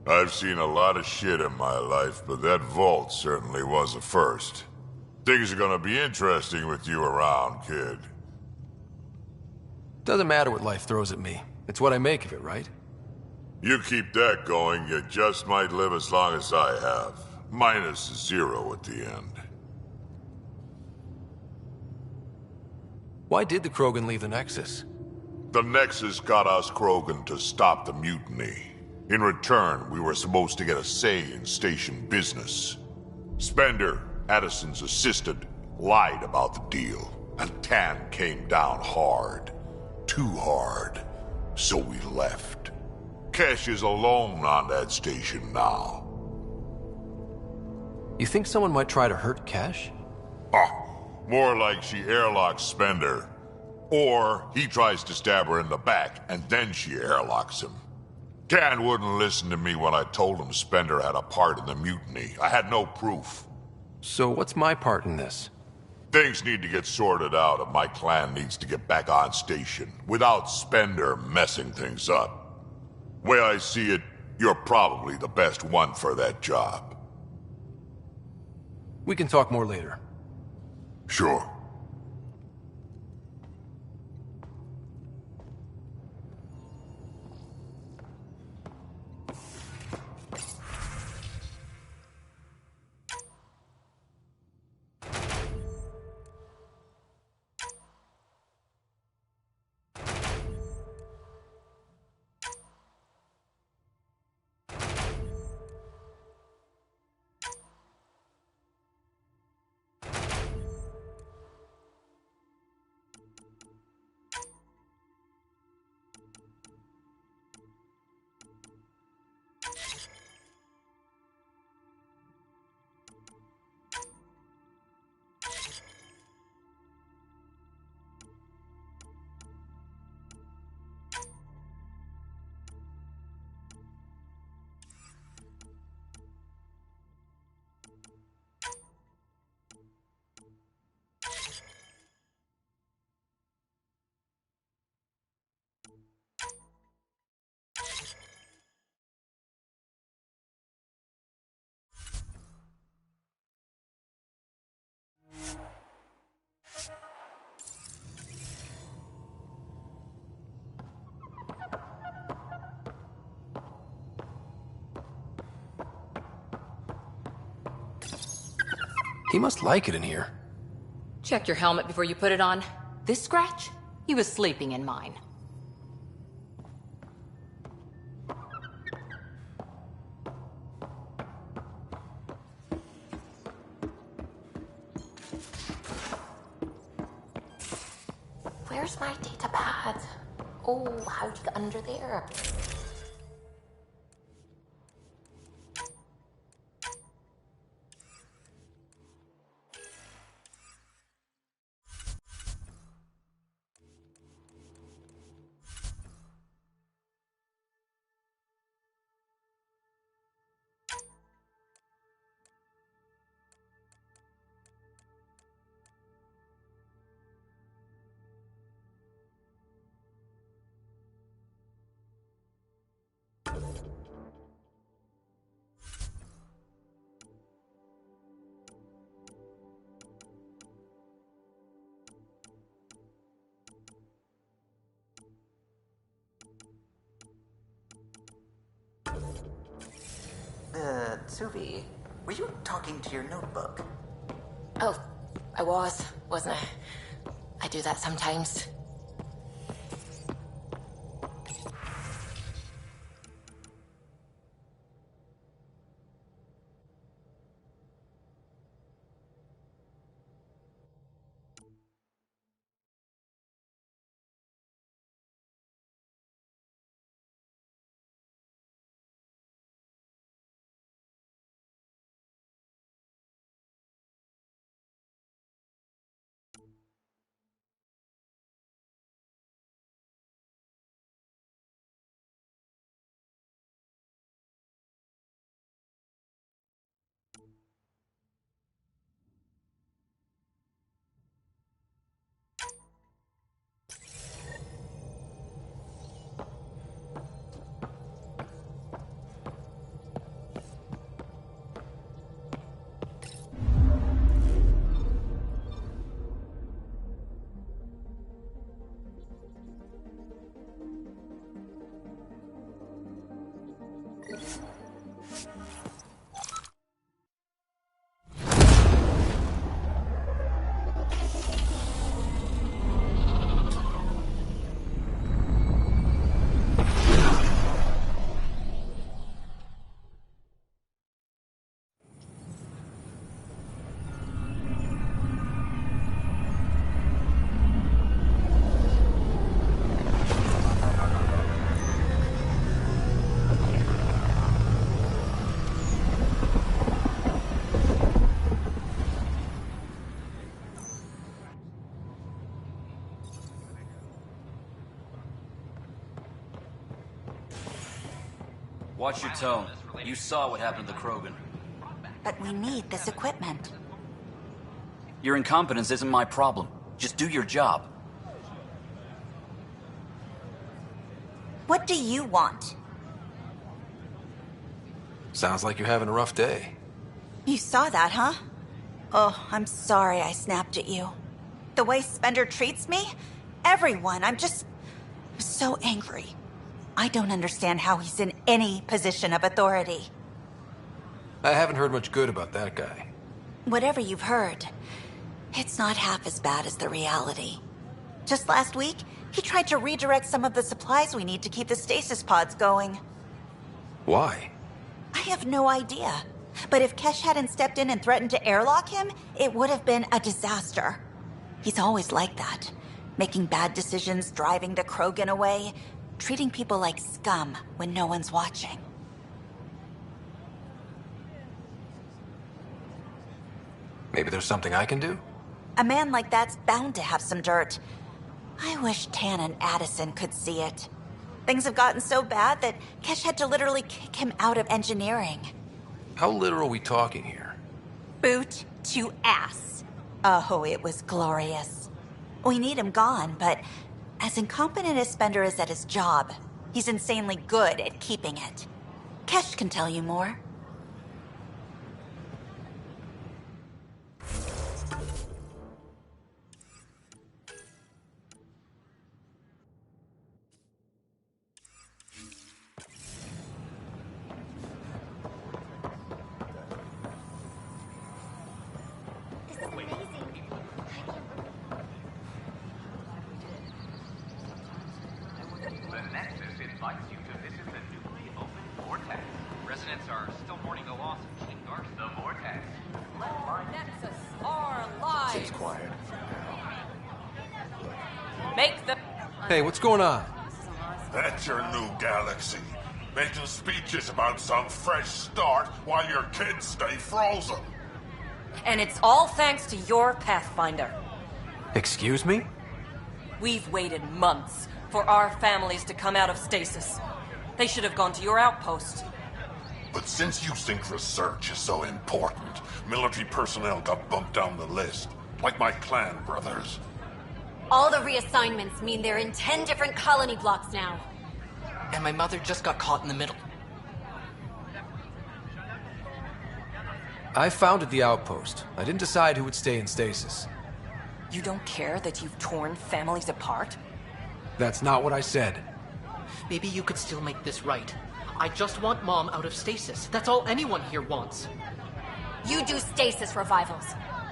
I've seen a lot of shit in my life, but that vault certainly was a first. Things are gonna be interesting with you around, kid. Doesn't matter what life throws at me. It's what I make of it, right? You keep that going, you just might live as long as I have. Minus 0 at the end. Why did the Krogan leave the Nexus? The Nexus got us Krogan to stop the mutiny. In return, we were supposed to get a say in station business. Spender, Addison's assistant, lied about the deal, and Tan came down hard. Too hard. So we left. Kesh is alone on that station now. You think someone might try to hurt Kesh? More like she airlocks Spender. Or he tries to stab her in the back, and then she airlocks him. Tan wouldn't listen to me when I told him Spender had a part in the mutiny. I had no proof. So what's my part in this? Things need to get sorted out, and my clan needs to get back on station, without Spender messing things up. Way I see it, you're probably the best one for that job. We can talk more later. Sure. He must like it in here. Check your helmet before you put it on. This scratch? He was sleeping in mine. Where's my data pad? Oh, how'd you get under there? Suvi, were you talking to your notebook? Oh, I wasn't I? I do that sometimes. Watch your tone. You saw what happened to the Krogan. But we need this equipment. Your incompetence isn't my problem. Just do your job. What do you want? Sounds like you're having a rough day. You saw that, huh? Oh, I'm sorry I snapped at you. The way Spender treats me? Everyone, I'm so angry. I don't understand how he's in any position of authority. I haven't heard much good about that guy. Whatever you've heard, it's not half as bad as the reality. Just last week, he tried to redirect some of the supplies we need to keep the stasis pods going. Why? I have no idea. But if Kesh hadn't stepped in and threatened to airlock him, it would have been a disaster. He's always like that. Making bad decisions, driving the Krogan away, treating people like scum when no one's watching. Maybe there's something I can do? A man like that's bound to have some dirt. I wish Tan and Addison could see it. Things have gotten so bad that Kesh had to literally kick him out of engineering. How literal are we talking here? Boot to ass. Oh, it was glorious. We need him gone, but as incompetent as Spender is at his job, he's insanely good at keeping it. Kesh can tell you more. Hey, what's going on? That's your new galaxy. Making speeches about some fresh start while your kids stay frozen. And it's all thanks to your Pathfinder. Excuse me? We've waited months for our families to come out of stasis. They should have gone to your outpost. But since you think research is so important, military personnel got bumped down the list. Like my clan brothers. All the reassignments mean they're in 10 different colony blocks now. And my mother just got caught in the middle. I founded the outpost. I didn't decide who would stay in stasis. You don't care that you've torn families apart? That's not what I said. Maybe you could still make this right. I just want Mom out of stasis. That's all anyone here wants. You do stasis revivals.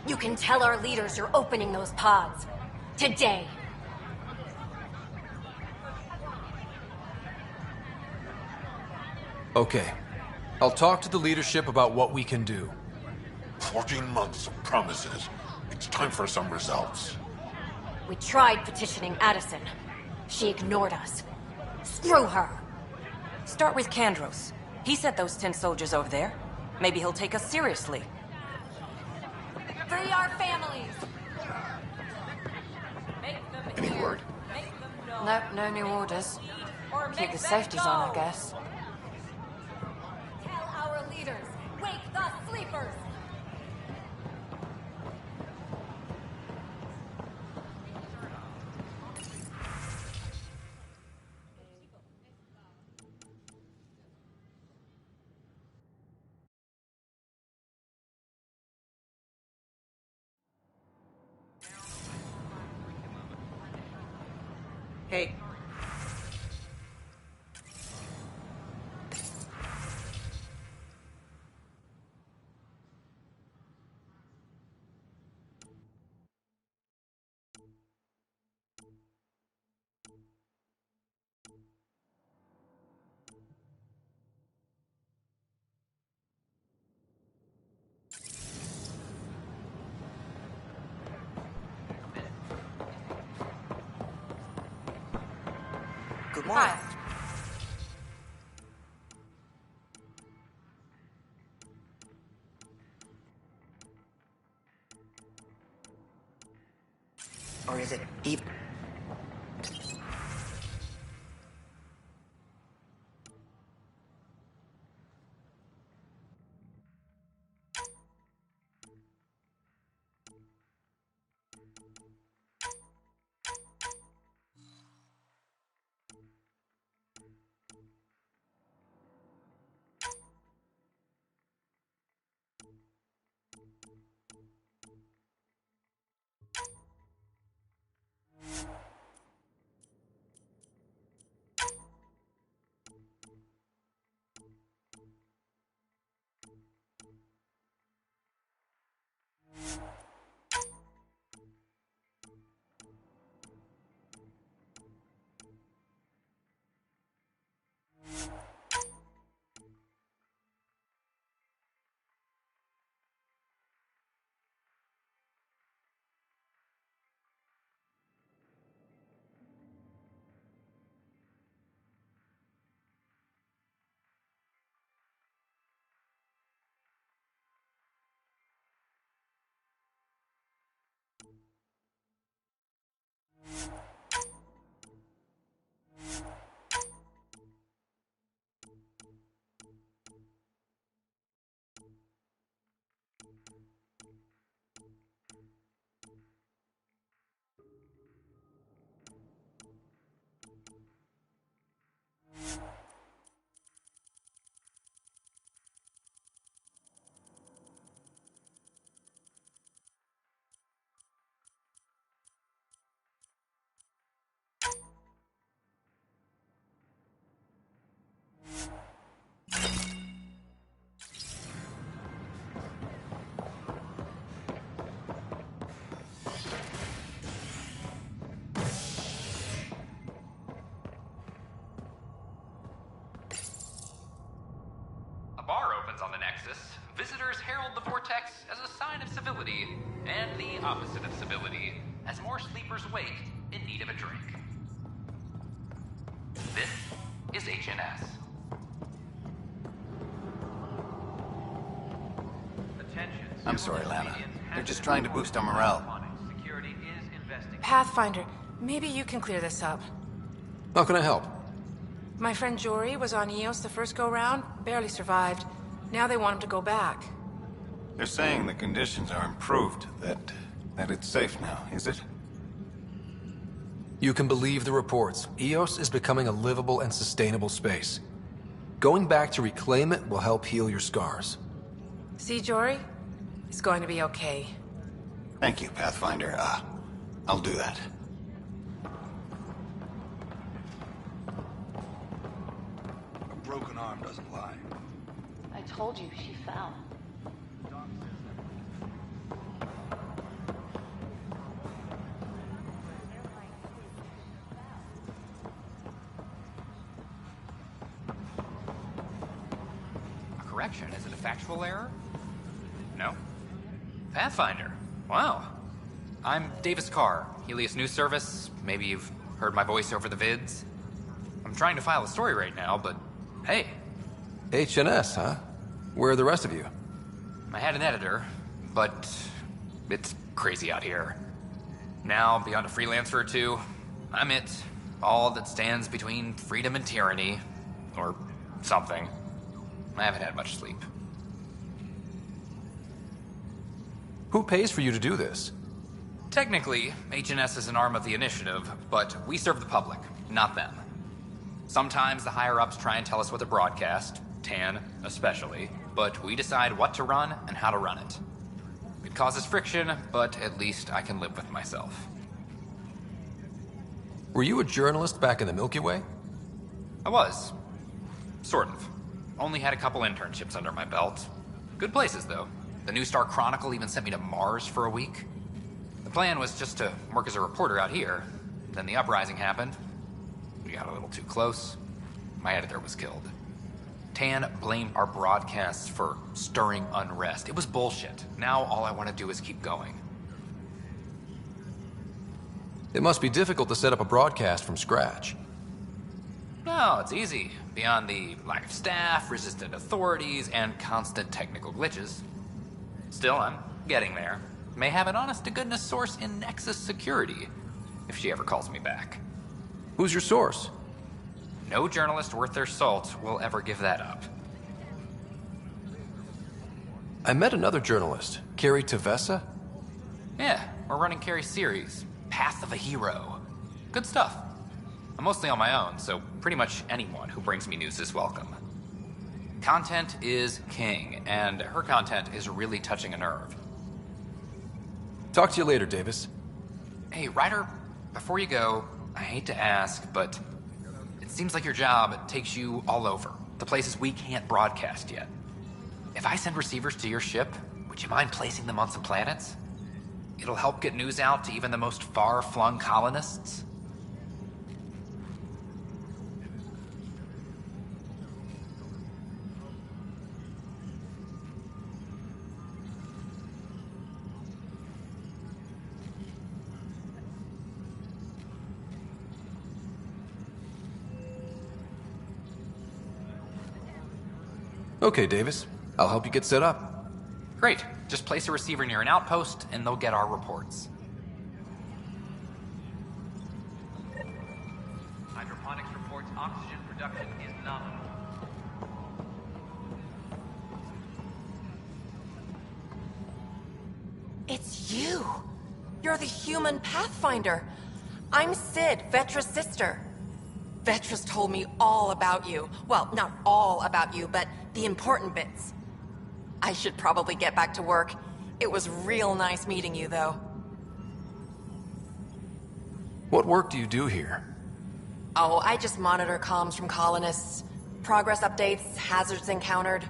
You can tell our leaders you're opening those pods. Today. Okay. I'll talk to the leadership about what we can do. 14 months of promises. It's time for some results. We tried petitioning Addison. She ignored us. Screw her. Start with Kandros. He sent those 10 soldiers over there. Maybe he'll take us seriously. Free our families! Any word? Nope, no new orders. Keep the safeties on, I guess. Tell our leaders, wake the sleepers! Hey. Good morning. Or is it even? bar opens on the Nexus, visitors herald the vortex as a sign of civility, and the opposite of civility, as more sleepers wake in need of a drink. This is HNS. I'm sorry, Lana. They're just trying to boost our morale. Pathfinder, maybe you can clear this up. How can I help? My friend Jory was on Eos the first go-round, barely survived. Now they want him to go back. They're saying the conditions are improved, that it's safe now, is it? You can believe the reports. Eos is becoming a livable and sustainable space. Going back to reclaim it will help heal your scars. See, Jory? It's going to be okay. Thank you, Pathfinder. I'll do that. A broken arm told you she fell. Correction, is it a factual error? No? Pathfinder. Wow. I'm Davis Carr, Helios News Service. Maybe you've heard my voice over the vids. I'm trying to file a story right now, but hey. HNS, huh? Where are the rest of you? I had an editor, but it's crazy out here. Now, beyond a freelancer or two, I'm it. All that stands between freedom and tyranny. Or something. I haven't had much sleep. Who pays for you to do this? Technically, HNS is an arm of the initiative, but we serve the public, not them. Sometimes the higher-ups try and tell us what to broadcast, Tan especially, but we decide what to run and how to run it. It causes friction, but at least I can live with myself. Were you a journalist back in the Milky Way? I was. Sort of. Only had a couple internships under my belt. Good places, though. The New Star Chronicle even sent me to Mars for a week. The plan was just to work as a reporter out here. Then the uprising happened. We got a little too close. My editor was killed. Tan blamed our broadcasts for stirring unrest. It was bullshit. Now all I want to do is keep going. It must be difficult to set up a broadcast from scratch. No, it's easy. Beyond the lack of staff, resistant authorities, and constant technical glitches. Still, I'm getting there. May have an honest-to-goodness source in Nexus Security, if she ever calls me back. Who's your source? No journalist worth their salt will ever give that up. I met another journalist, Carrie Tavessa. Yeah, we're running Carrie's series, Path of a Hero. Good stuff. I'm mostly on my own, so pretty much anyone who brings me news is welcome. Content is king, and her content is really touching a nerve. Talk to you later, Davis. Hey, Ryder, before you go, I hate to ask, but it seems like your job takes you all over, the places we can't broadcast yet. If I send receivers to your ship, would you mind placing them on some planets? It'll help get news out to even the most far-flung colonists. Okay, Davis. I'll help you get set up. Great. Just place a receiver near an outpost, and they'll get our reports. Hydroponics reports oxygen production is nominal. It's you! You're the human Pathfinder. I'm Sid, Vetra's sister. Vetra's told me all about you. Well, not all about you, but the important bits. I should probably get back to work. It was real nice meeting you, though. What work do you do here? Oh, I just monitor comms from colonists. Progress updates, hazards encountered.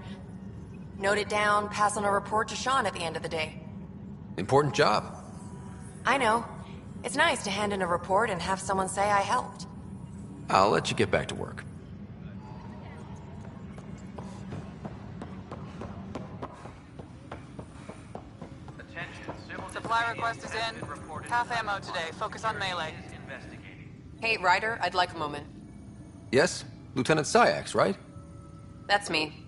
Note it down, pass on a report to Sean at the end of the day. Important job. I know. It's nice to hand in a report and have someone say I helped. I'll let you get back to work. Supply request is in. Half ammo today. Focus on melee. Hey, Ryder, I'd like a moment. Yes? Lieutenant Syax, right? That's me.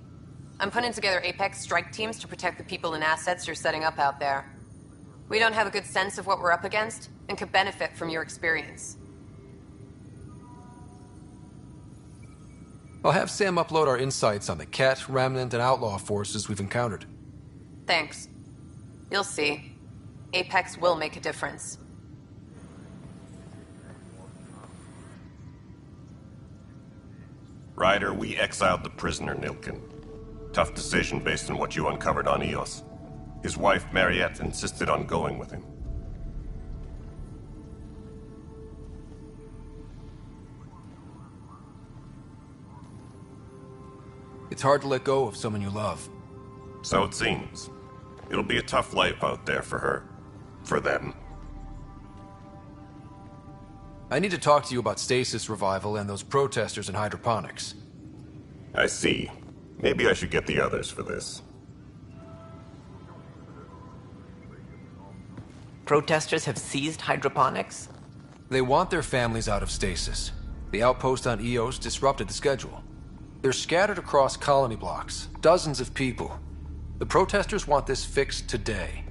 I'm putting together Apex strike teams to protect the people and assets you're setting up out there. We don't have a good sense of what we're up against, and could benefit from your experience. I'll have Sam upload our insights on the Ket, Remnant, and Outlaw forces we've encountered. Thanks. You'll see. Apex will make a difference. Ryder, we exiled the prisoner, Nilkin. Tough decision based on what you uncovered on Eos. His wife, Mariette, insisted on going with him. It's hard to let go of someone you love. So it seems. It'll be a tough life out there for her. For them. I need to talk to you about stasis revival and those protesters in hydroponics. I see. Maybe I should get the others for this. Protesters have seized hydroponics? They want their families out of stasis. The outpost on Eos disrupted the schedule. They're scattered across colony blocks, dozens of people. The protesters want this fixed today.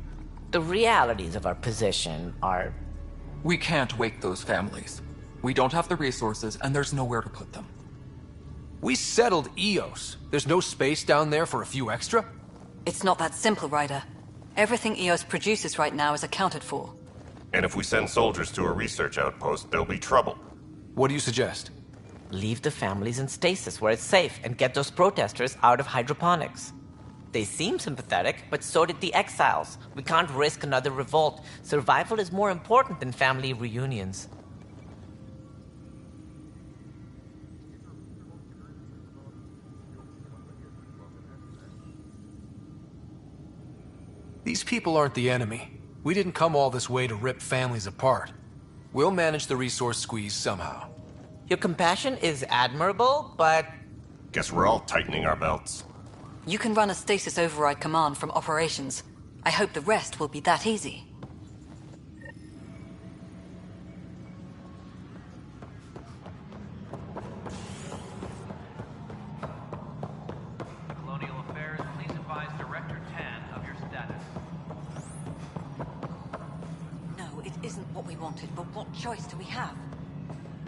The realities of our position are... We can't wake those families. We don't have the resources, and there's nowhere to put them. We settled Eos. There's no space down there for a few extra? It's not that simple, Ryder. Everything Eos produces right now is accounted for. And if we send soldiers to a research outpost, there'll be trouble. What do you suggest? Leave the families in stasis where it's safe and get those protesters out of hydroponics. They seem sympathetic, but so did the exiles. We can't risk another revolt. Survival is more important than family reunions. These people aren't the enemy. We didn't come all this way to rip families apart. We'll manage the resource squeeze somehow. Your compassion is admirable, but... Guess we're all tightening our belts. You can run a stasis override command from operations. I hope the rest will be that easy. Colonial Affairs, please advise Director Tan of your status. No, it isn't what we wanted, but what choice do we have?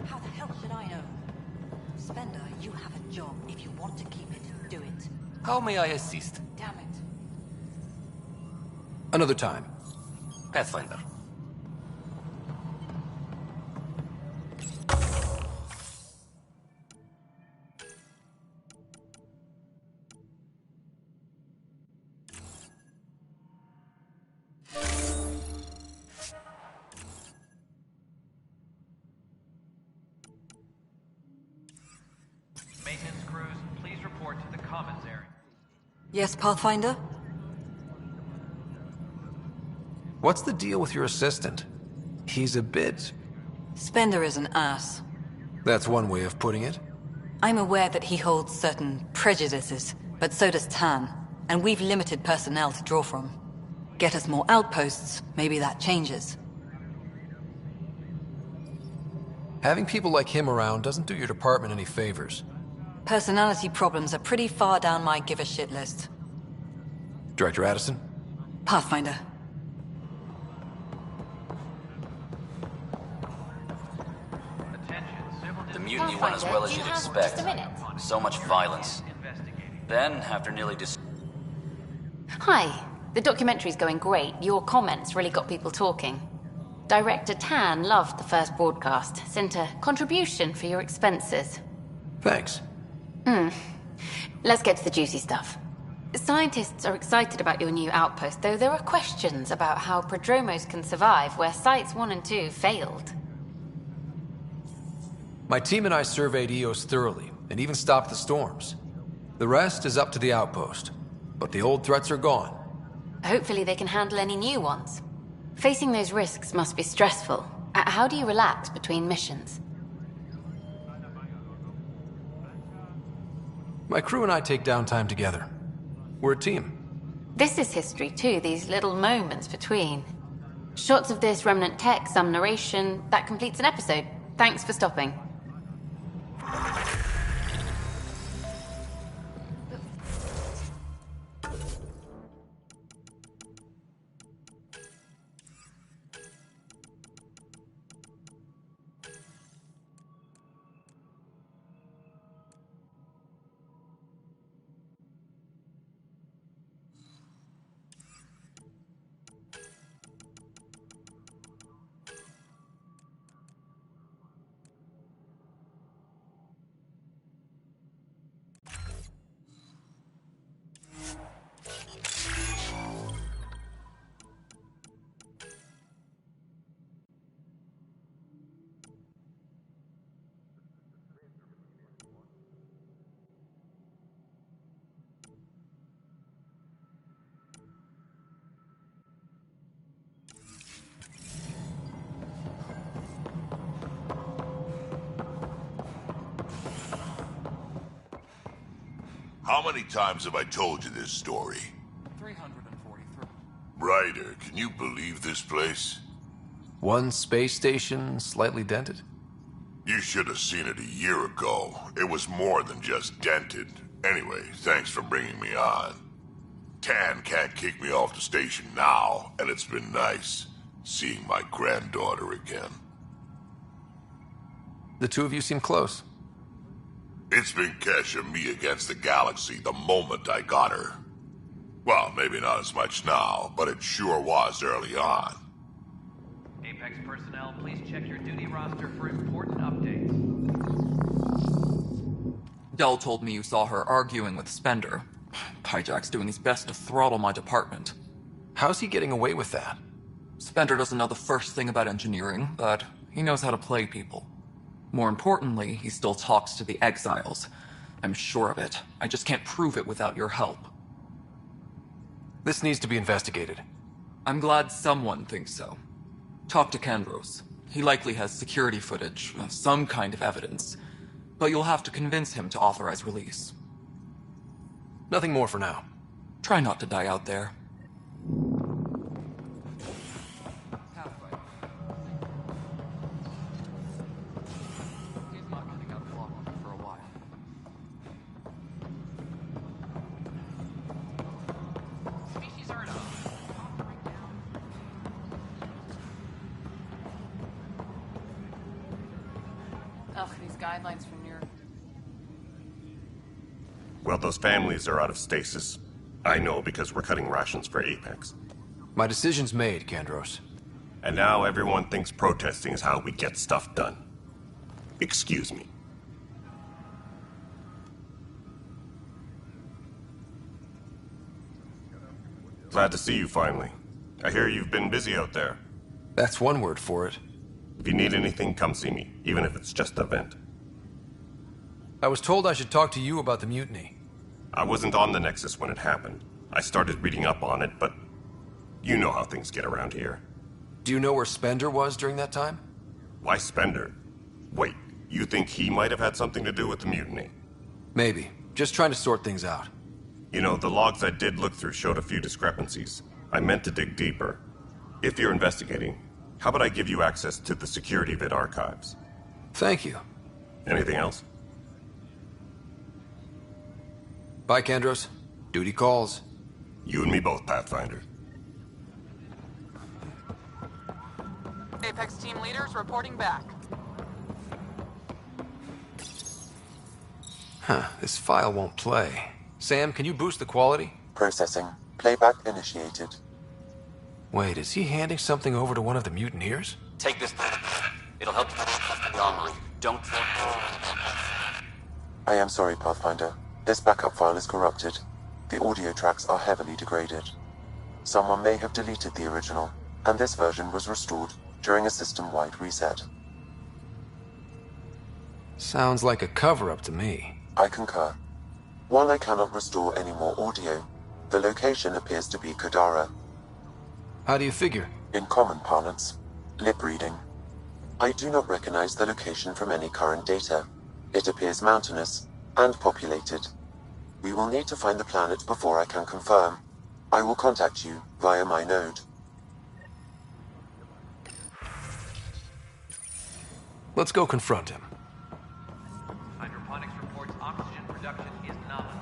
How the hell should I know? Spender, you have a job. If you want to keep it, do it. How may I assist? Damn it. Another time. Pathfinder. Maintenance crews, please report to the commons area. Yes, Pathfinder? What's the deal with your assistant? He's a bit... Spender is an ass. That's one way of putting it. I'm aware that he holds certain prejudices, but so does Tan, and we've limited personnel to draw from. Get us more outposts, maybe that changes. Having people like him around doesn't do your department any favors. Personality problems are pretty far down my give-a-shit list. Director Addison? Pathfinder. The mutiny went as well as you'd expect. So much violence. Then, after nearly Hi. The documentary's going great. Your comments really got people talking. Director Tan loved the first broadcast. Sent a contribution for your expenses. Thanks. Let's get to the juicy stuff. Scientists are excited about your new outpost, though there are questions about how prodromos can survive where Sites 1 and 2 failed. My team and I surveyed Eos thoroughly, and even stopped the storms. The rest is up to the outpost, but the old threats are gone. Hopefully they can handle any new ones. Facing those risks must be stressful. How do you relax between missions? My crew and I take downtime together. We're a team. This is history too, these little moments between. Shots of this remnant tech, some narration, that completes an episode. Thanks for stopping. How many times have I told you this story? 343. Ryder, can you believe this place? One space station slightly dented? You should have seen it a year ago. It was more than just dented. Anyway, thanks for bringing me on. Tan can't kick me off the station now, and it's been nice seeing my granddaughter again. The two of you seem close. It's been Kesh and me against the galaxy the moment I got her. Well, maybe not as much now, but it sure was early on. Apex personnel, please check your duty roster for important updates. Dell told me you saw her arguing with Spender. Hijack's doing his best to throttle my department. How's he getting away with that? Spender doesn't know the first thing about engineering, but he knows how to play people. More importantly, he still talks to the exiles. I'm sure of it. I just can't prove it without your help. This needs to be investigated. I'm glad someone thinks so. Talk to Kandros. He likely has security footage, some kind of evidence. But you'll have to convince him to authorize release. Nothing more for now. Try not to die out there. Ugh, these guidelines from your... Well, those families are out of stasis. I know because we're cutting rations for Apex. My decision's made, Kandros. And now everyone thinks protesting is how we get stuff done. Excuse me. Glad to see you finally. I hear you've been busy out there. That's one word for it. If you need anything, come see me, even if it's just a vent. I was told I should talk to you about the mutiny. I wasn't on the Nexus when it happened. I started reading up on it, but you know how things get around here. Do you know where Spender was during that time? Why Spender? Wait, you think he might have had something to do with the mutiny? Maybe. Just trying to sort things out. You know, the logs I did look through showed a few discrepancies. I meant to dig deeper. If you're investigating, how about I give you access to the security vid archives? Thank you. Anything else? Bye, Kandros. Duty calls. You and me both, Pathfinder. Apex team leaders reporting back. Huh, this file won't play. Sam, can you boost the quality? Processing. Playback initiated. Wait, is he handing something over to one of the mutineers? Take this. It'll help the armory. Don't... I am sorry, Pathfinder. This backup file is corrupted. The audio tracks are heavily degraded. Someone may have deleted the original, and this version was restored during a system-wide reset. Sounds like a cover-up to me. I concur. While I cannot restore any more audio, the location appears to be Kadara. How do you figure? In common parlance, lip reading. I do not recognize the location from any current data. It appears mountainous and populated. We will need to find the planet before I can confirm. I will contact you via my node. Let's go confront him. Hydroponics reports oxygen production is nominal.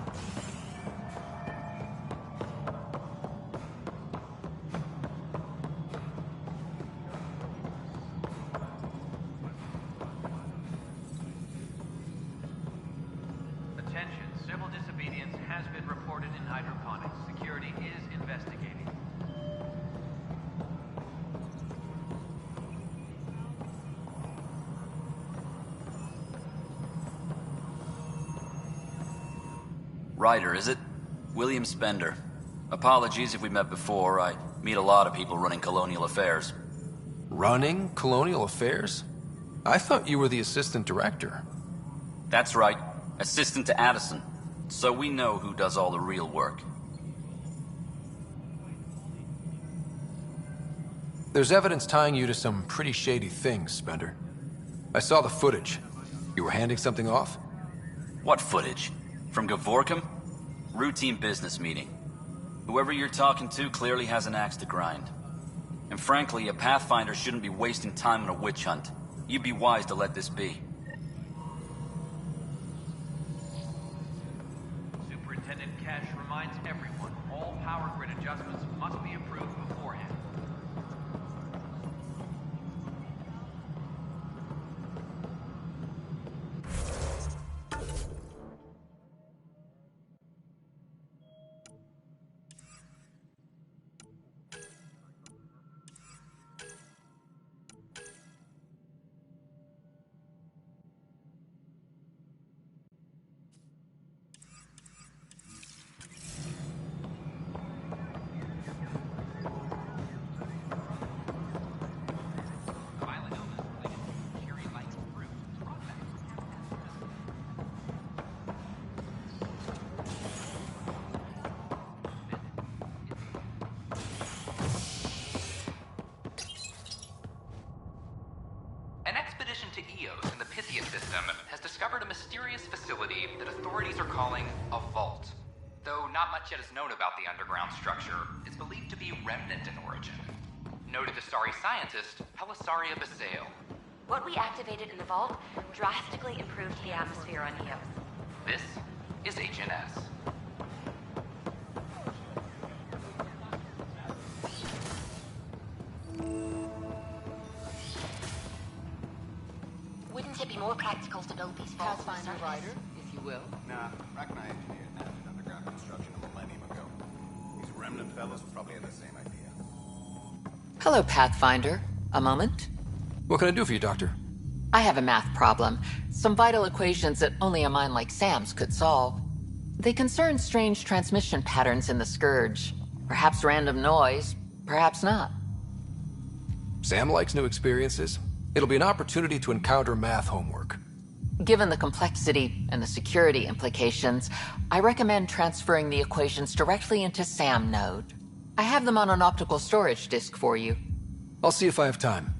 Attention, civil disobedience has been reported in hydroponics. Security is investigating. Ryder, is it? William Spender. Apologies if we met before. I meet a lot of people running colonial affairs. Running colonial affairs? I thought you were the assistant director. That's right. Assistant to Addison. So we know who does all the real work. There's evidence tying you to some pretty shady things, Spender. I saw the footage. You were handing something off? What footage? From Gavorkum? Routine business meeting. Whoever you're talking to clearly has an axe to grind. And frankly, a Pathfinder shouldn't be wasting time on a witch hunt. You'd be wise to let this be. Superintendent Cash reminds everyone all power grid adjustments must be approved beforehand. An expedition to Eos in the Pythia system has discovered a mysterious facility that authorities are calling a vault. Though not much yet is known about the underground structure, it's believed to be remnant in origin. Noted Astari scientist, Pelisaria Basale. What we activated in the vault drastically improved the atmosphere on Eos. This is HNS. Wouldn't it be more practical to build these vaults on the surface? Rider, if you will. Nah, Rachni engineered that underground construction a millennium ago. These remnant fellows probably had the same idea. Hello, Pathfinder. A moment? What can I do for you, Doctor? I have a math problem. Some vital equations that only a mind like Sam's could solve. They concern strange transmission patterns in the Scourge. Perhaps random noise, perhaps not. Sam likes new experiences. It'll be an opportunity to encounter math homework. Given the complexity and the security implications, I recommend transferring the equations directly into SAM node. I have them on an optical storage disk for you. I'll see if I have time.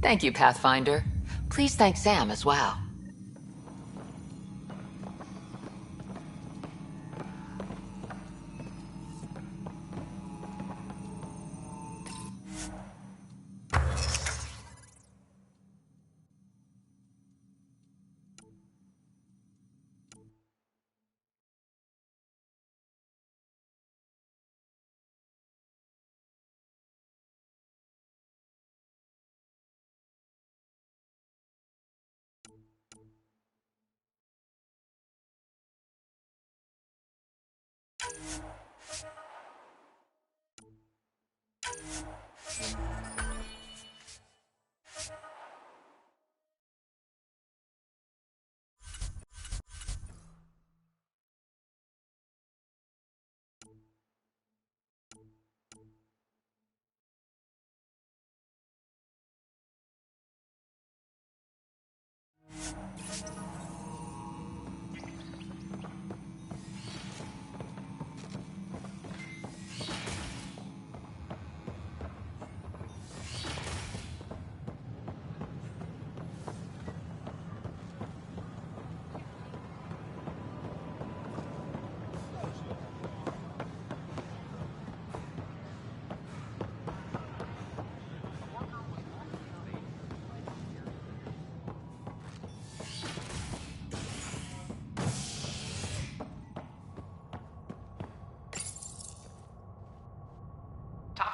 Thank you, Pathfinder. Please thank Sam as well.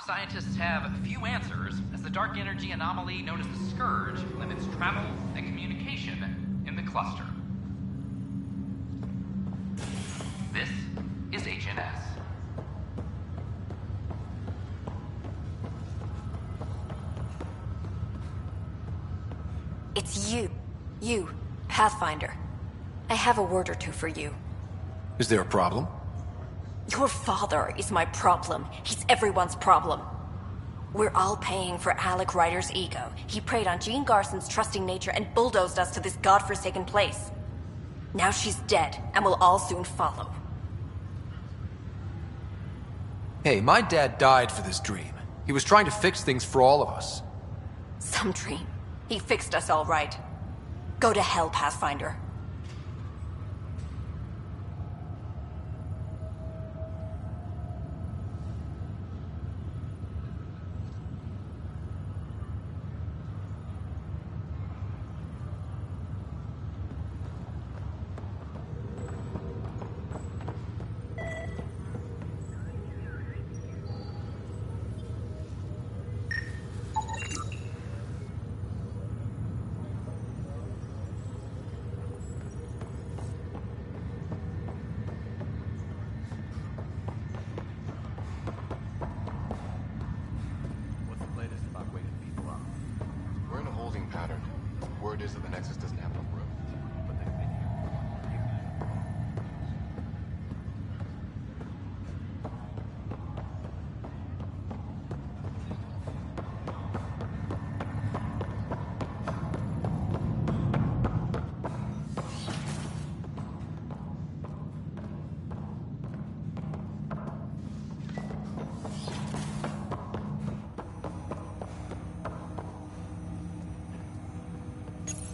Scientists have few answers, as the dark energy anomaly known as the Scourge limits travel and communication in the cluster. This is HNS. It's you. You, Pathfinder. I have a word or two for you. Is there a problem? Your father is my problem. He's everyone's problem. We're all paying for Alec Ryder's ego. He preyed on Jean Garson's trusting nature and bulldozed us to this godforsaken place. Now she's dead, and we'll all soon follow. Hey, my dad died for this dream. He was trying to fix things for all of us. Some dream. He fixed us all right. Go to hell, Pathfinder. is that the Nexus doesn't have enough room, but they've been here.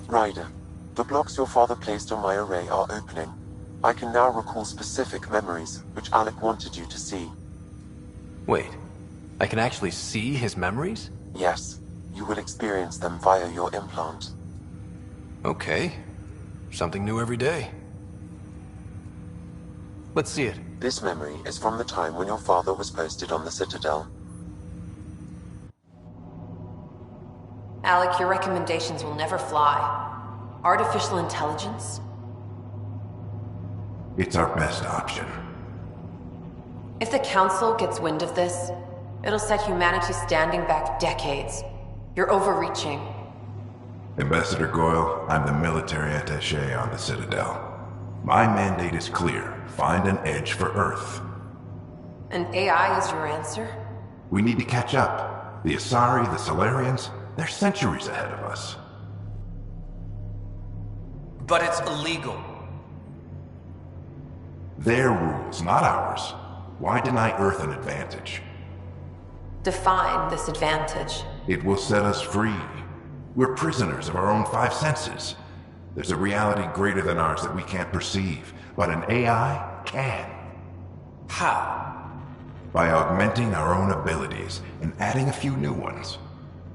Ryder, the blocks your father placed on my array are opening. I can now recall specific memories, which Alec wanted you to see. Wait, I can actually see his memories? Yes, you will experience them via your implant. Okay. Something new every day. Let's see it. This memory is from the time when your father was posted on the Citadel. Alec, your recommendations will never fly. Artificial intelligence? It's our best option. If the Council gets wind of this, it'll set humanity standing back decades. You're overreaching. Ambassador Goyle, I'm the military attaché on the Citadel. My mandate is clear. Find an edge for Earth. And AI is your answer? We need to catch up. The Asari, the Solarians, they're centuries ahead of us. But it's illegal. Their rules, not ours. Why deny Earth an advantage? Define this advantage. It will set us free. We're prisoners of our own five senses. There's a reality greater than ours that we can't perceive, but an AI can. How? By augmenting our own abilities and adding a few new ones.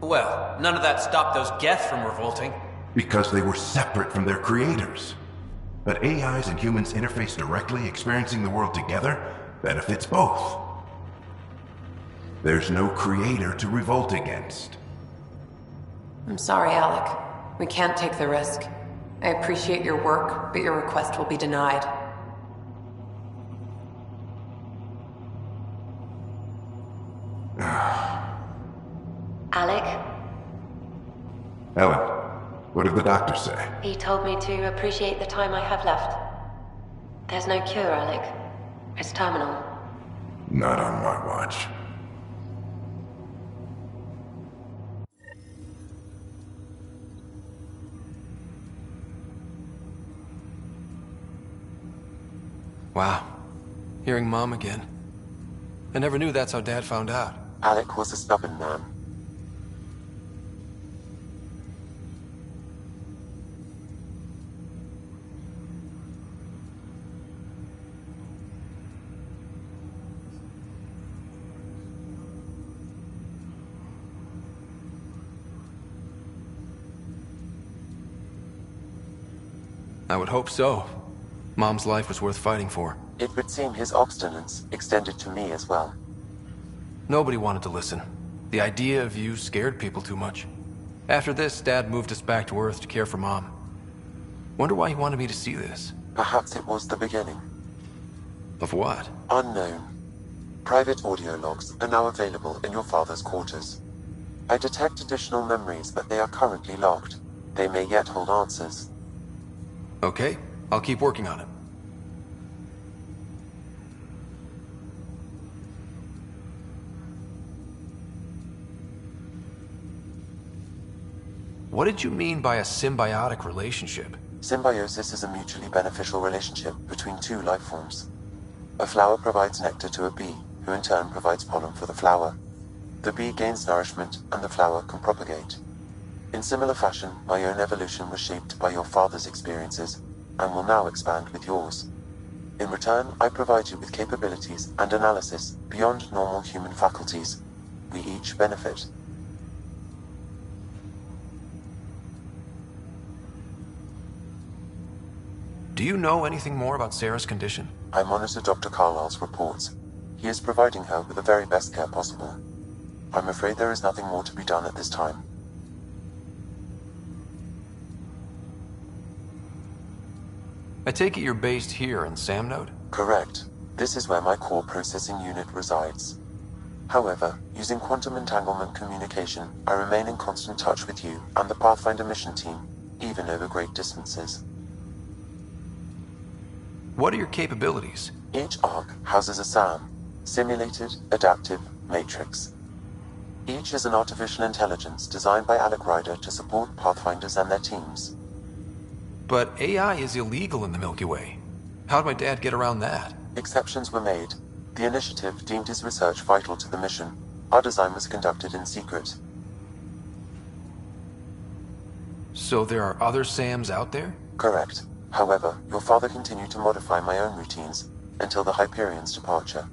Well, none of that stopped those Geth from revolting. Because they were separate from their creators. But AIs and humans interface directly, experiencing the world together, benefits both. There's no creator to revolt against. I'm sorry, Alec. We can't take the risk. I appreciate your work, but your request will be denied. Alec? Ellen, what did the doctor say? He told me to appreciate the time I have left. There's no cure, Alec. It's terminal. Not on my watch. Wow. Hearing Mom again. I never knew that's how Dad found out. Alec was a stubborn man. I would hope so. Mom's life was worth fighting for. It would seem his obstinance extended to me as well. Nobody wanted to listen. The idea of you scared people too much. After this, Dad moved us back to Earth to care for Mom. Wonder why he wanted me to see this. Perhaps it was the beginning. Of what? Unknown. Private audio logs are now available in your father's quarters. I detect additional memories, but they are currently logged. They may yet hold answers. Okay, I'll keep working on it. What did you mean by a symbiotic relationship? Symbiosis is a mutually beneficial relationship between two life forms. A flower provides nectar to a bee, who in turn provides pollen for the flower. The bee gains nourishment, and the flower can propagate. In similar fashion, my own evolution was shaped by your father's experiences, and will now expand with yours. In return, I provide you with capabilities and analysis beyond normal human faculties. We each benefit. Do you know anything more about Sarah's condition? I monitor Dr. Carlyle's reports. He is providing her with the very best care possible. I'm afraid there is nothing more to be done at this time. I take it you're based here in Samnode? Correct. This is where my core processing unit resides. However, using quantum entanglement communication, I remain in constant touch with you and the Pathfinder mission team. even over great distances. What are your capabilities? Each Ark houses a SAM, Simulated Adaptive Matrix. Each is an artificial intelligence designed by Alec Ryder to support Pathfinders and their teams. But AI is illegal in the Milky Way. How'd my dad get around that? Exceptions were made. The Initiative deemed his research vital to the mission. Our design was conducted in secret. So there are other SAMs out there? Correct. However, your father continued to modify my own routines until the Hyperion's departure.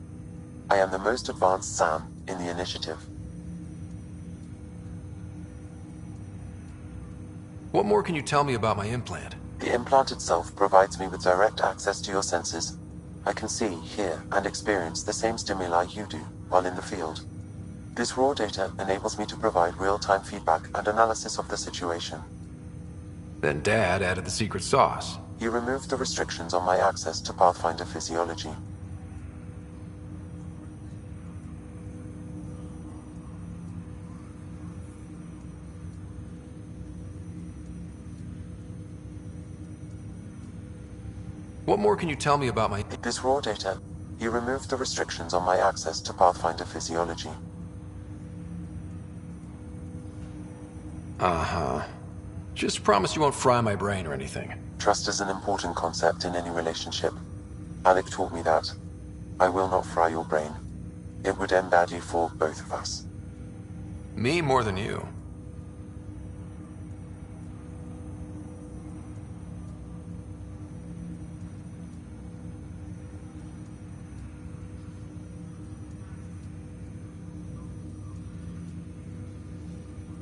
I am the most advanced SAM in the Initiative. What more can you tell me about my implant? The implant itself provides me with direct access to your senses. I can see, hear, and experience the same stimuli you do while in the field. This raw data enables me to provide real-time feedback and analysis of the situation. Then Dad added the secret sauce. He removed the restrictions on my access to Pathfinder physiology. What more can you tell me about my... This raw data, he removed the restrictions on my access to Pathfinder physiology. Uh-huh. Just promise you won't fry my brain or anything. Trust is an important concept in any relationship. Alec taught me that. I will not fry your brain. It would end badly for both of us. Me more than you.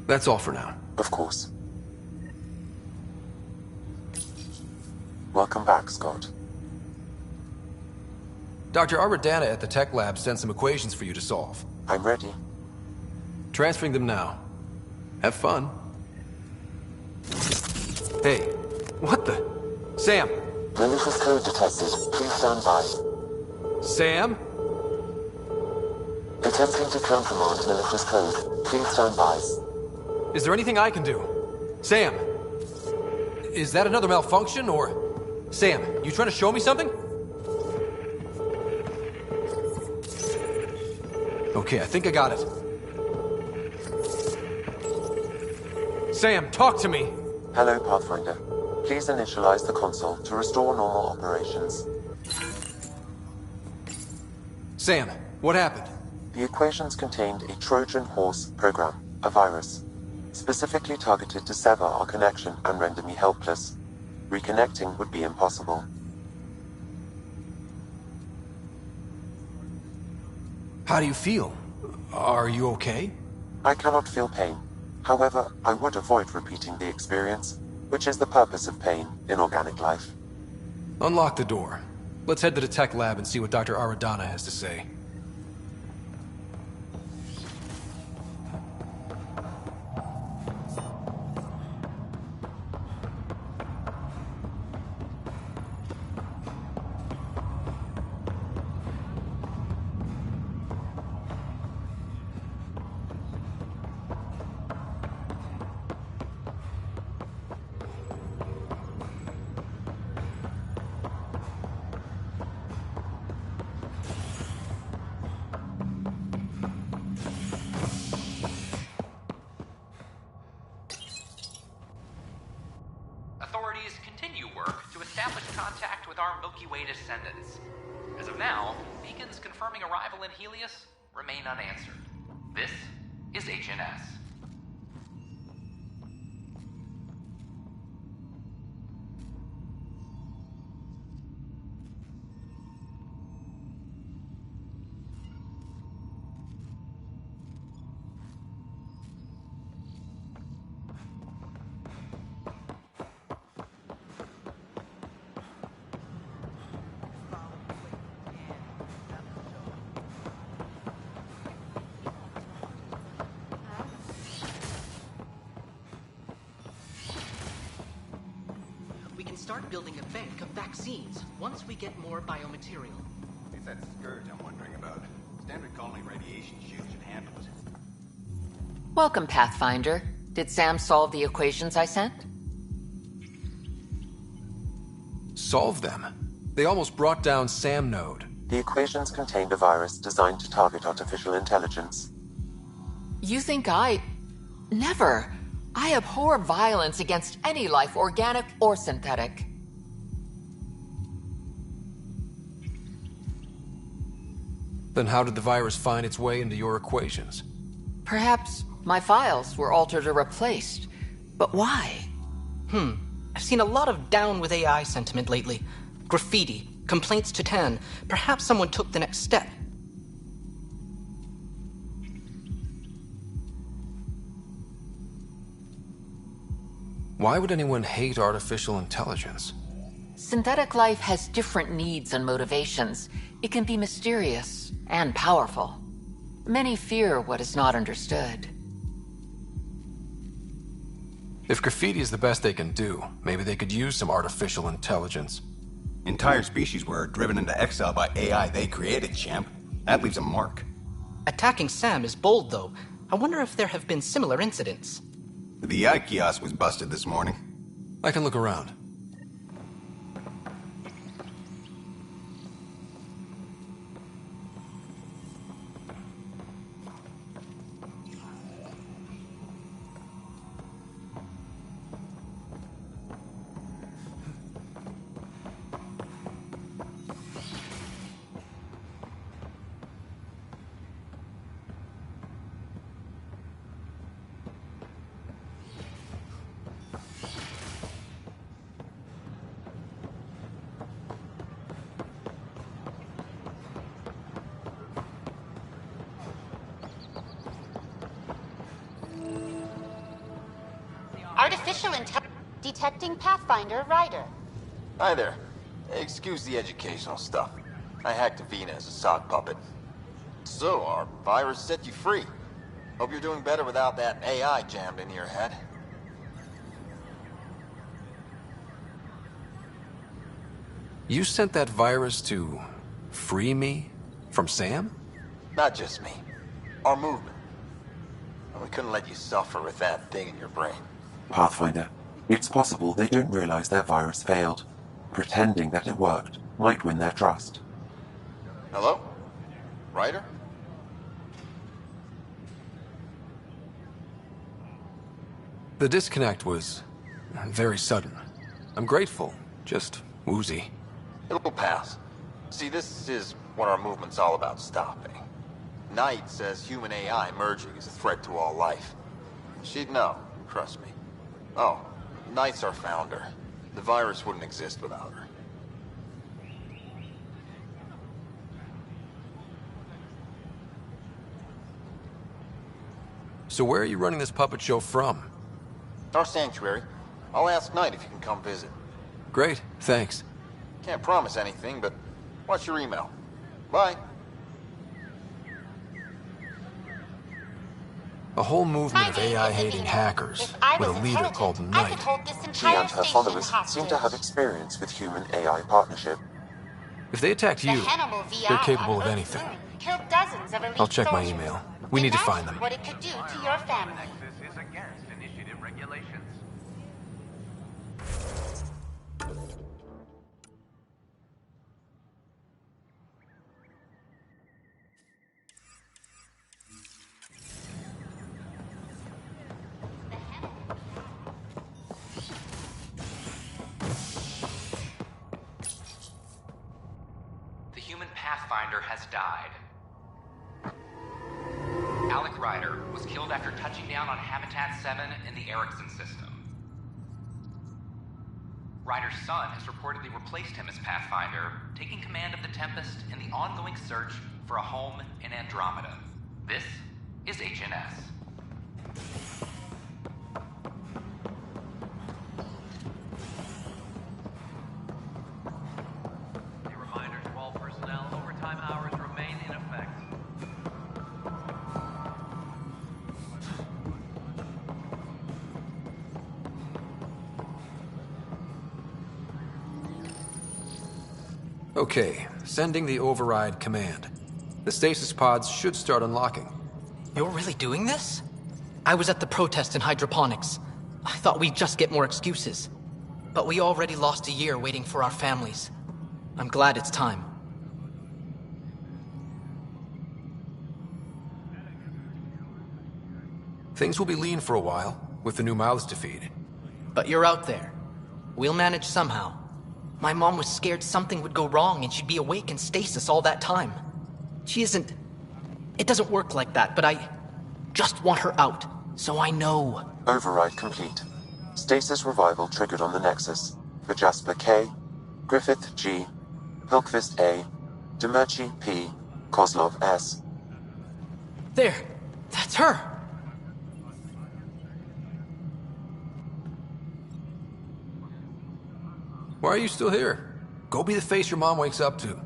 That's all for now. Of course. Welcome back, Scott. Dr. Aradana at the tech lab sent some equations for you to solve. I'm ready. Transferring them now. Have fun. Hey, what the? Sam! Malicious code detected. Please stand by. Sam? Attempting to countermand malicious code. Please stand by. Is there anything I can do? Sam! Is that another malfunction, or... Sam, you trying to show me something? Okay, I think I got it. Sam, talk to me! Hello, Pathfinder. Please initialize the console to restore normal operations. Sam, what happened? The equations contained a Trojan horse program, a virus, specifically targeted to sever our connection and render me helpless. Reconnecting would be impossible. How do you feel? Are you okay? I cannot feel pain. However, I would avoid repeating the experience, which is the purpose of pain in organic life. Unlock the door. Let's head to the tech lab and see what Dr. Aradana has to say. Authorities continue work to establish contact with our Milky Way descendants. As of now, beacons confirming arrival in Helios remain unanswered. This is HNS. We can start building a bank of vaccines once we get more biomaterial. It's that scourge I'm wondering about. Standard colony radiation shield should handle it. Welcome, Pathfinder. Did Sam solve the equations I sent? solve them. They almost brought down Sam Node. The equations contained a virus designed to target artificial intelligence. You think Never. I abhor violence against any life, organic or synthetic. Then how did the virus find its way into your equations? Perhaps my files were altered or replaced. But why? I've seen a lot of down with AI sentiment lately. Graffiti, complaints to 10. Perhaps someone took the next step. Why would anyone hate artificial intelligence? Synthetic life has different needs and motivations. It can be mysterious and powerful. Many fear what is not understood. If graffiti is the best they can do, maybe they could use some artificial intelligence. Entire species were driven into exile by AI they created, champ. That leaves a mark. Attacking Sam is bold, though. I wonder if there have been similar incidents. The AI kiosk was busted this morning. I can look around. Artificial intelligence detecting Pathfinder Ryder. Hi there. Excuse the educational stuff. I hacked Avina as a sock puppet. So, our virus set you free. Hope you're doing better without that AI jammed into your head. You sent that virus to free me from Sam? Not just me. Our movement. We couldn't let you suffer with that thing in your brain. Pathfinder, it's possible they don't realize their virus failed. Pretending that it worked might win their trust. Hello? Ryder? The disconnect was very sudden. I'm grateful, just woozy. It'll pass. See, this is what our movement's all about stopping. Knight says human AI merging is a threat to all life. She'd know, trust me. Oh, Knight's our founder. The virus wouldn't exist without her. So where are you running this puppet show from? Our sanctuary. I'll ask Knight if you can come visit. Great, thanks. Can't promise anything, but watch your email. Bye. A whole movement of AI-hating hackers with a leader called Knight. She and her followers seem to have experience with human-AI partnership. If they attacked you, they're capable of anything. I'll check my email. We need to find them. What it could do to your family. This is against initiative regulations. The human Pathfinder has died. Alec Ryder was killed after touching down on Habitat 7 in the Erickson system. Ryder's son has reportedly replaced him as Pathfinder, taking command of the Tempest in the ongoing search for a home in Andromeda. This is HNS. A reminder to all personnel, overtime hours remain in effect. Okay, sending the override command. The stasis pods should start unlocking. You're really doing this? I was at the protest in hydroponics. I thought we'd just get more excuses. but we already lost a year waiting for our families. I'm glad it's time. Things will be lean for a while, with the new mouths to feed. But you're out there. We'll manage somehow. My mom was scared something would go wrong and she'd be awake in stasis all that time. She isn't... It doesn't work like that, but I just want her out, so I know. Override complete. Stasis revival triggered on the Nexus. For Jasper K, Griffith G, Hilkvist A, Demerchi P, Kozlov S. There! That's her! Why are you still here? Go be the face your mom wakes up to.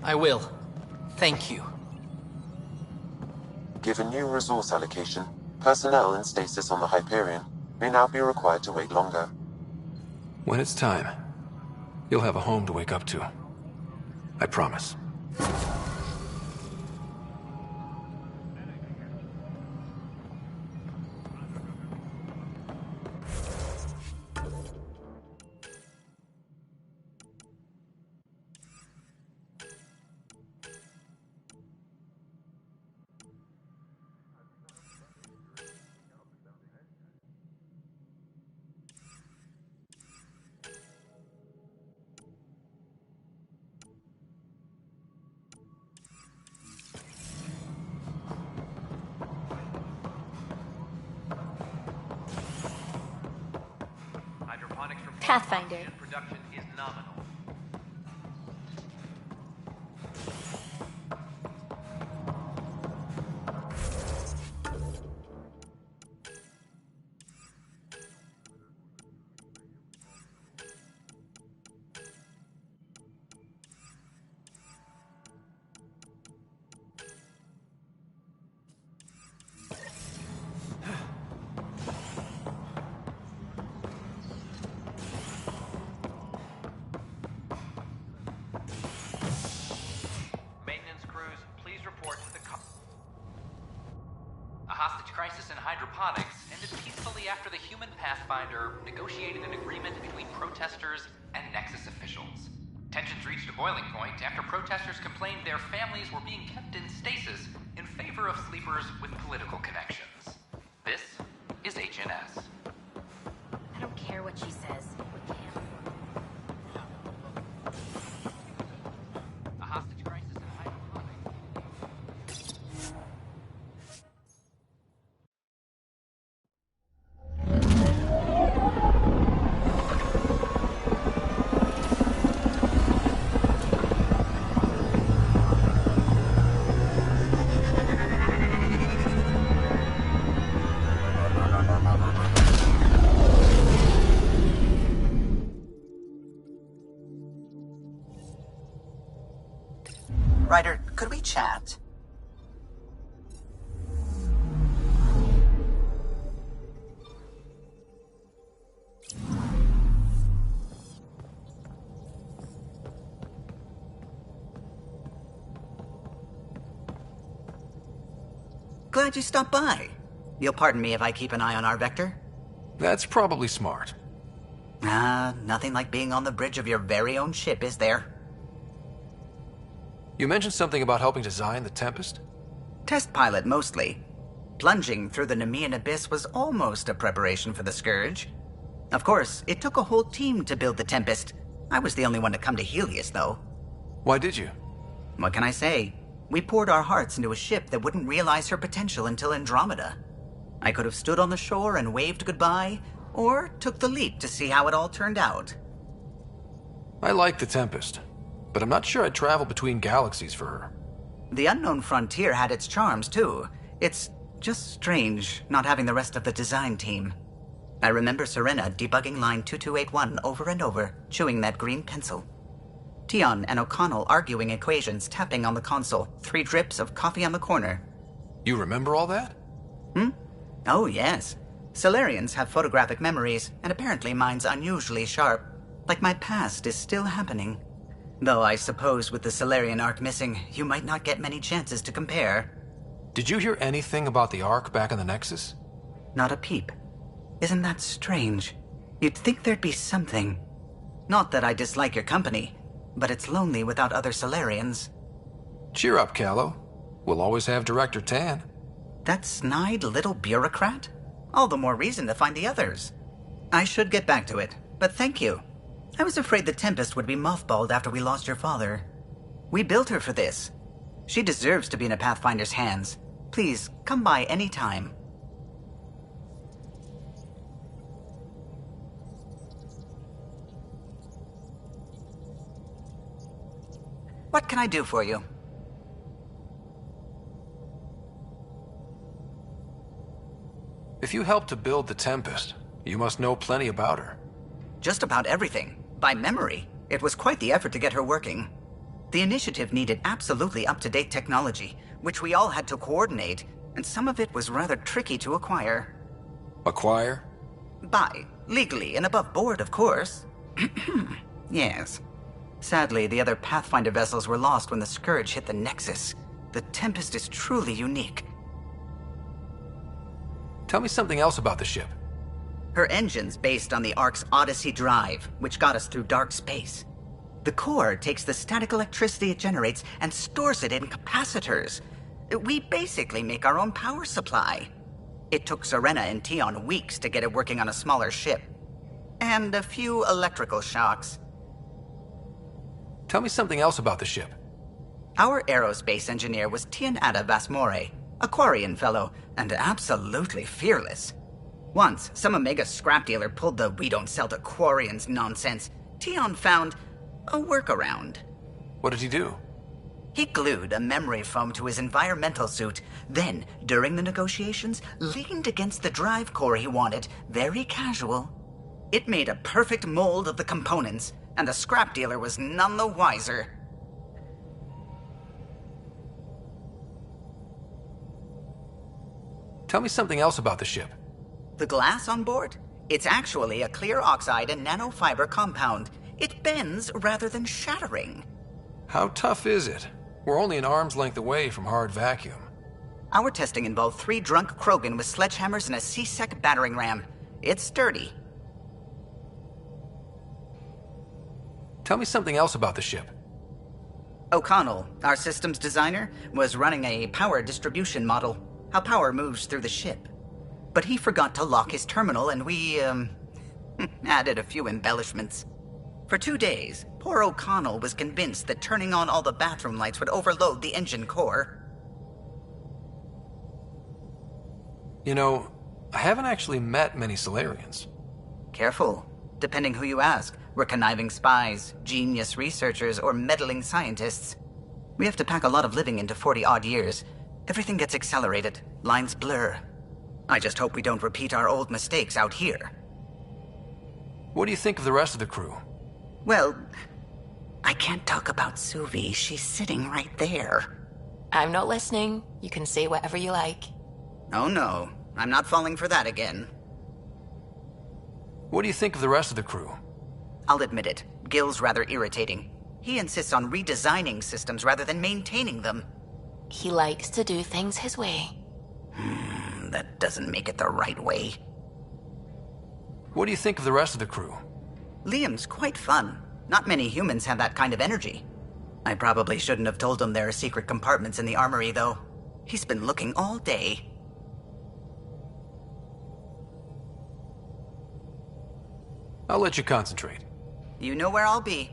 I will. Thank you. Given new resource allocation, personnel in stasis on the Hyperion may now be required to wait longer. When it's time, you'll have a home to wake up to. I promise. Pathfinder. Production is nominal. Crisis in hydroponics ended peacefully after the human Pathfinder negotiated an agreement between protesters and Nexus officials. Tensions reached a boiling point after protesters complained their families were being kept in stasis in favor of sleepers with political connections. This is HNS. I don't care what she says. We can't. A hostage crisis in hydroponics. Ryder, could we chat? Glad you stopped by. You'll pardon me if I keep an eye on our vector? That's probably smart. Nothing like being on the bridge of your very own ship, is there? You mentioned something about helping design the Tempest? Test pilot, mostly. Plunging through the Nemean abyss was almost a preparation for the Scourge. Of course, it took a whole team to build the Tempest. I was the only one to come to Helios, though. Why did you? What can I say? We poured our hearts into a ship that wouldn't realize her potential until Andromeda. I could have stood on the shore and waved goodbye, or took the leap to see how it all turned out. I like the Tempest, but I'm not sure I'd travel between galaxies for her. The unknown frontier had its charms, too. It's just strange not having the rest of the design team. I remember Serena debugging line 2281 over and over, chewing that green pencil. Tion and O'Connell arguing equations, tapping on the console, 3 drips of coffee on the corner. You remember all that? Oh, yes. Solarians have photographic memories, and apparently mine's unusually sharp. Like my past is still happening. Though I suppose with the Solarian arc missing, you might not get many chances to compare. Did you hear anything about the Ark back in the Nexus? Not a peep. Isn't that strange? You'd think there'd be something. Not that I dislike your company, but it's lonely without other Solarians. Cheer up, Callow. We'll always have Director Tan. That snide little bureaucrat? All the more reason to find the others. I should get back to it, but thank you. I was afraid the Tempest would be mothballed after we lost your father. We built her for this. She deserves to be in a Pathfinder's hands. Please, come by any time. What can I do for you? If you helped to build the Tempest, you must know plenty about her. Just about everything. By memory. It was quite the effort to get her working. The initiative needed absolutely up-to-date technology, which we all had to coordinate, and some of it was rather tricky to acquire. Acquire? Buy. Legally and above board, of course. Yes. Sadly, the other Pathfinder vessels were lost when the Scourge hit the Nexus. The Tempest is truly unique. Tell me something else about the ship. Her engine's based on the Ark's Odyssey drive, which got us through dark space. The core takes the static electricity it generates and stores it in capacitors. We basically make our own power supply. It took Serena and Tion weeks to get it working on a smaller ship. And a few electrical shocks. Tell me something else about the ship. Our aerospace engineer was Tianada Vasmore, a Quarian fellow, and absolutely fearless. Once, some Omega scrap dealer pulled the "we don't sell to Quarians" nonsense. Tion found a workaround. What did he do? He glued a memory foam to his environmental suit, then, during the negotiations, leaned against the drive core he wanted, very casual. It made a perfect mold of the components, and the scrap dealer was none the wiser. Tell me something else about the ship. The glass on board? It's actually a clear oxide and nanofiber compound. It bends rather than shattering. How tough is it? We're only an arm's length away from hard vacuum. Our testing involved 3 drunk Krogan with sledgehammers and a C-Sec battering ram. It's sturdy. Tell me something else about the ship. O'Connell, our systems designer, was running a power distribution model, how power moves through the ship. But he forgot to lock his terminal and we, added a few embellishments. For 2 days, poor O'Connell was convinced that turning on all the bathroom lights would overload the engine core. You know, I haven't actually met many Solarians. Careful. Depending who you ask, we're conniving spies, genius researchers, or meddling scientists. We have to pack a lot of living into 40-odd years. Everything gets accelerated, lines blur. I just hope we don't repeat our old mistakes out here. What do you think of the rest of the crew? Well, I can't talk about Suvi. She's sitting right there. I'm not listening. You can say whatever you like. Oh no, I'm not falling for that again. What do you think of the rest of the crew? I'll admit it, Gil's rather irritating. He insists on redesigning systems rather than maintaining them. He likes to do things his way. That doesn't make it the right way. What do you think of the rest of the crew? Liam's quite fun. Not many humans have that kind of energy. I probably shouldn't have told him there are secret compartments in the armory, though. He's been looking all day. I'll let you concentrate. You know where I'll be.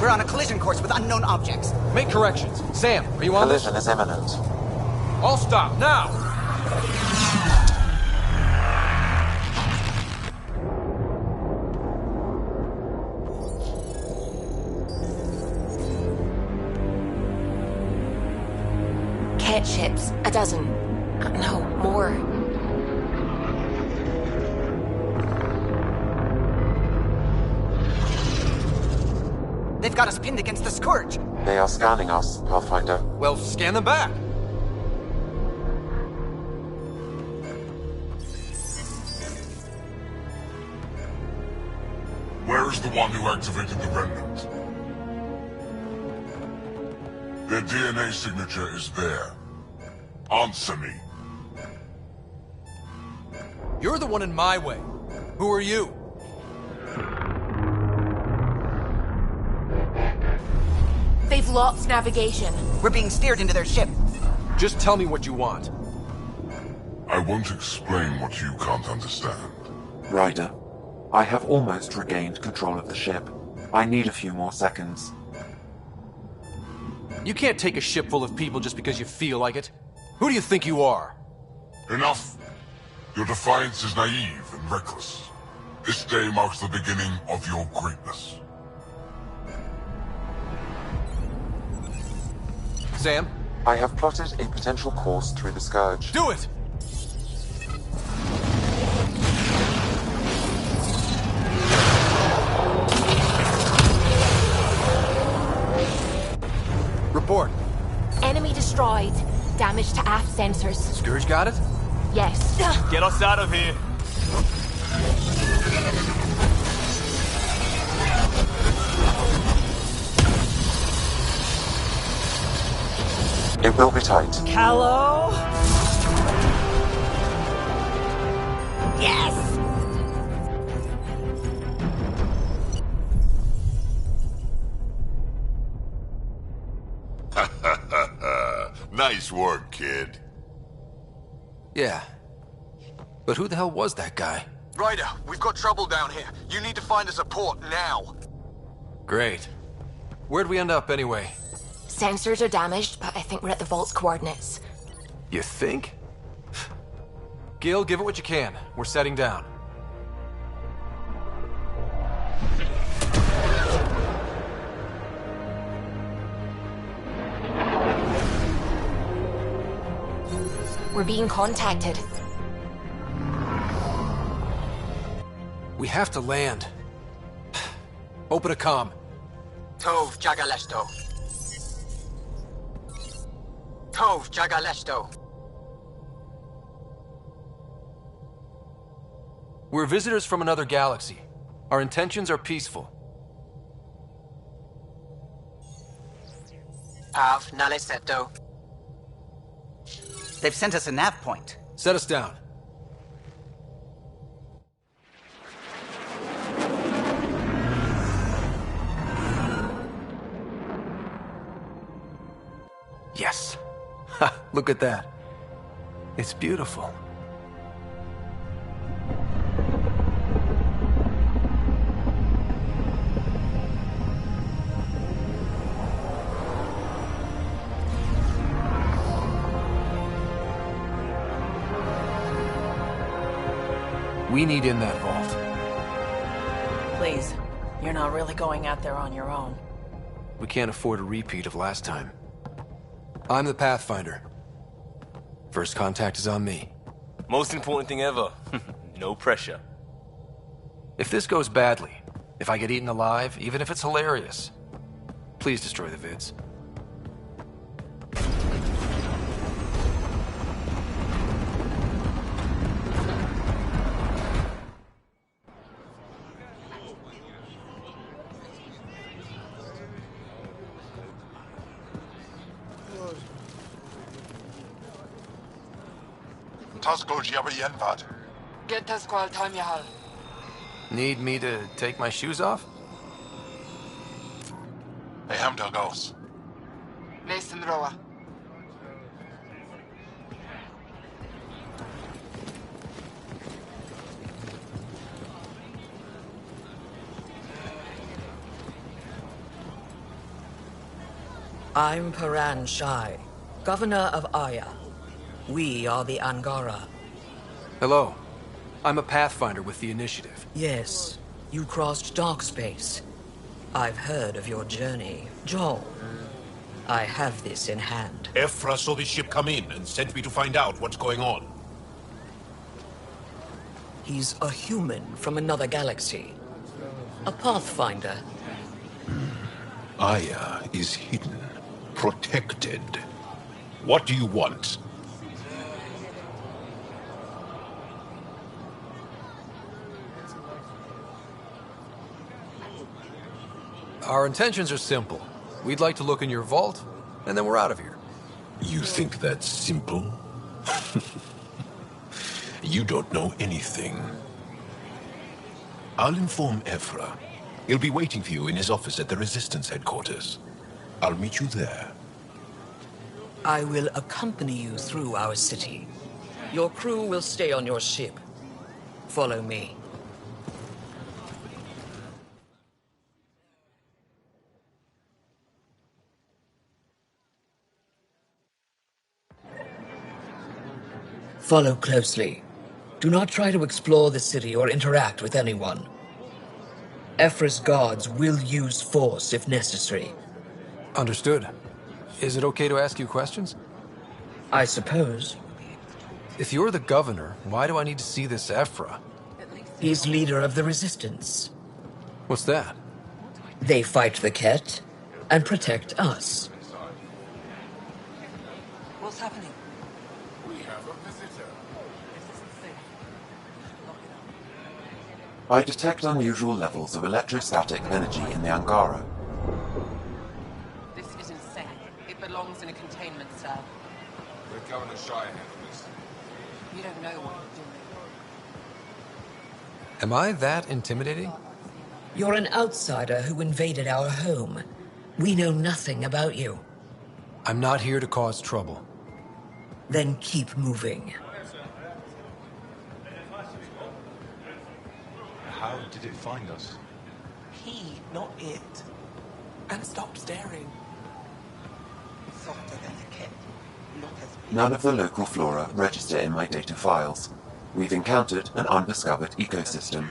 We're on a collision course with unknown objects. Make corrections. Sam, are you on this? Collision is imminent. All stop, now! med ships. A dozen. No, more. They've got us pinned against the Scourge. They are scanning us, Pathfinder. Well, scan them back. Where is the one who activated the Remnant? Their DNA signature is there. Answer me. You're the one in my way. Who are you? They've lost navigation. We're being steered into their ship. Just tell me what you want. I won't explain what you can't understand. Ryder, I have almost regained control of the ship. I need a few more seconds. You can't take a ship full of people just because you feel like it. Who do you think you are? Enough! Your defiance is naive and reckless. This day marks the beginning of your greatness. Sam? I have plotted a potential course through the Scourge. Do it! Report. Enemy destroyed. Damage to aft sensors. Scourge got it? Yes. Get us out of here. It will be tight. Callow? Yes! Nice work, kid. Yeah. But who the hell was that guy? Ryder, we've got trouble down here. You need to find us a port now. Great. Where'd we end up anyway? Sensors are damaged, but I think we're at the vault's coordinates. You think? Gil, give it what you can. We're setting down. We're being contacted. We have to land. Open a comm. Tov Jagalesto. Tov Jagalesto. We're visitors from another galaxy. Our intentions are peaceful. Av Naleseto. They've sent us a nav point. Set us down. Yes. Ha, look at that. It's beautiful. We need in that vault. Please, you're not really going out there on your own. We can't afford a repeat of last time. I'm the Pathfinder. First contact is on me. Most important thing ever. No pressure. If this goes badly, if I get eaten alive, even if it's hilarious, please destroy the vids. Get us qual time you have. Need me to take my shoes off? Hey, Hamdel goes. Nathan Roa. I'm Paran Shai, Governor of Aya. We are the Angara. Hello. I'm a Pathfinder with the Initiative. Yes, you crossed dark space. I've heard of your journey. Joel, I have this in hand. Ephra saw this ship come in and sent me to find out what's going on. He's a human from another galaxy. A pathfinder. Aya is hidden, protected. What do you want? Our intentions are simple. We'd like to look in your vault, and then we're out of here. You think that's simple? You don't know anything. I'll inform Ephra. He'll be waiting for you in his office at the Resistance headquarters. I'll meet you there. I will accompany you through our city. Your crew will stay on your ship. Follow me. Follow closely. Do not try to explore the city or interact with anyone. Ephra's guards will use force if necessary. Understood. Is it okay to ask you questions? I suppose. If you're the governor, why do I need to see this Ephra? He's leader of the Resistance. What's that? They fight the Ket and protect us. What's happening? We have a visitor. I detect unusual levels of electrostatic energy in the Angara. This is insane. It belongs in a containment cell. The Governor Shire handled this. You don't know what you're doing. Am I that intimidating? You're an outsider who invaded our home. We know nothing about you. I'm not here to cause trouble. Then keep moving. How did it find us? He, not it. And stop staring. Softer than a kid. Not as None of the local flora register in my data files. We've encountered an undiscovered ecosystem.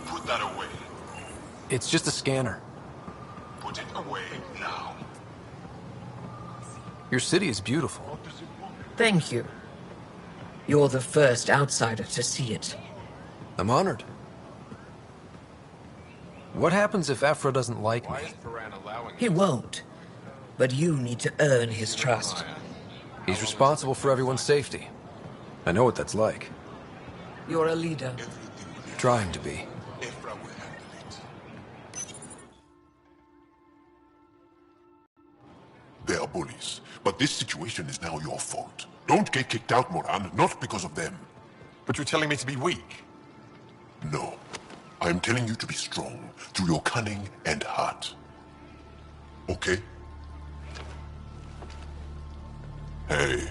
Put that away. It's just a scanner. Put it away now. Your city is beautiful. Thank you. You're the first outsider to see it. I'm honored. What happens if Ephra doesn't like me? He won't. But you need to earn his trust. He's responsible for everyone's safety. I know what that's like. You're a leader. Trying to be. They are bullies, but this situation is now your fault. Don't get kicked out, Moran, not because of them. But you're telling me to be weak? No. I am telling you to be strong through your cunning and heart. Okay? Hey.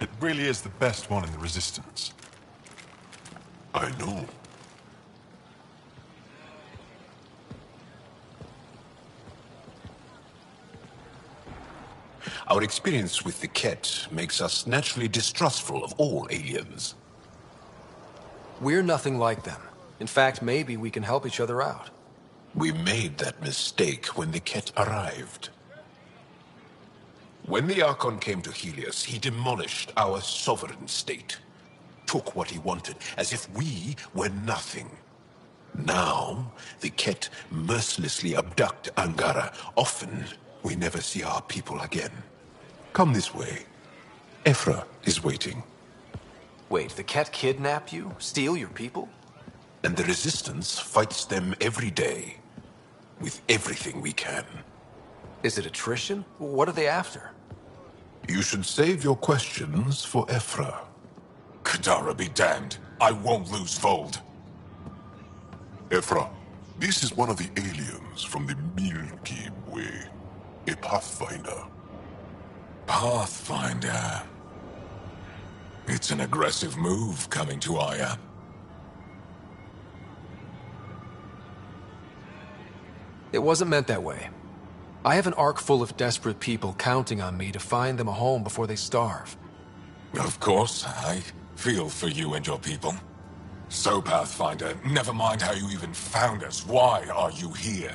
It really is the best one in the Resistance. I know. Our experience with the Ket makes us naturally distrustful of all aliens. We're nothing like them. In fact, maybe we can help each other out. We made that mistake when the Ket arrived. When the Archon came to Helios, he demolished our sovereign state. Took what he wanted, as if we were nothing. Now, the Ket mercilessly abduct Angara. Often, we never see our people again. Come this way. Ephra is waiting. Wait, the Ket kidnap you? Steal your people? And the Resistance fights them every day. With everything we can. Is it attrition? What are they after? You should save your questions for Ephra. Kadara be damned. I won't lose Vold. Ephra, this is one of the aliens from the Milky Way. A Pathfinder. Pathfinder. It's an aggressive move coming to Aya. It wasn't meant that way. I have an ark full of desperate people counting on me to find them a home before they starve. Of course, I feel for you and your people. So, Pathfinder, never mind how you even found us. Why are you here?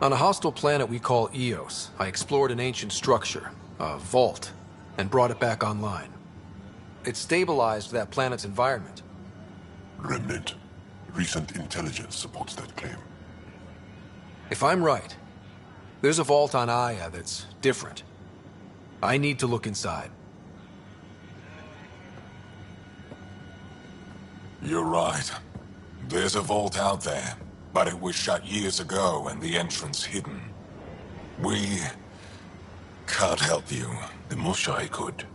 On a hostile planet we call Eos, I explored an ancient structure, a vault, and brought it back online. It stabilized that planet's environment. Remnant. Recent intelligence supports that claim. If I'm right, there's a vault on Aya that's different. I need to look inside. You're right. There's a vault out there, but it was shut years ago and the entrance hidden. We can't help you. The Moshai could.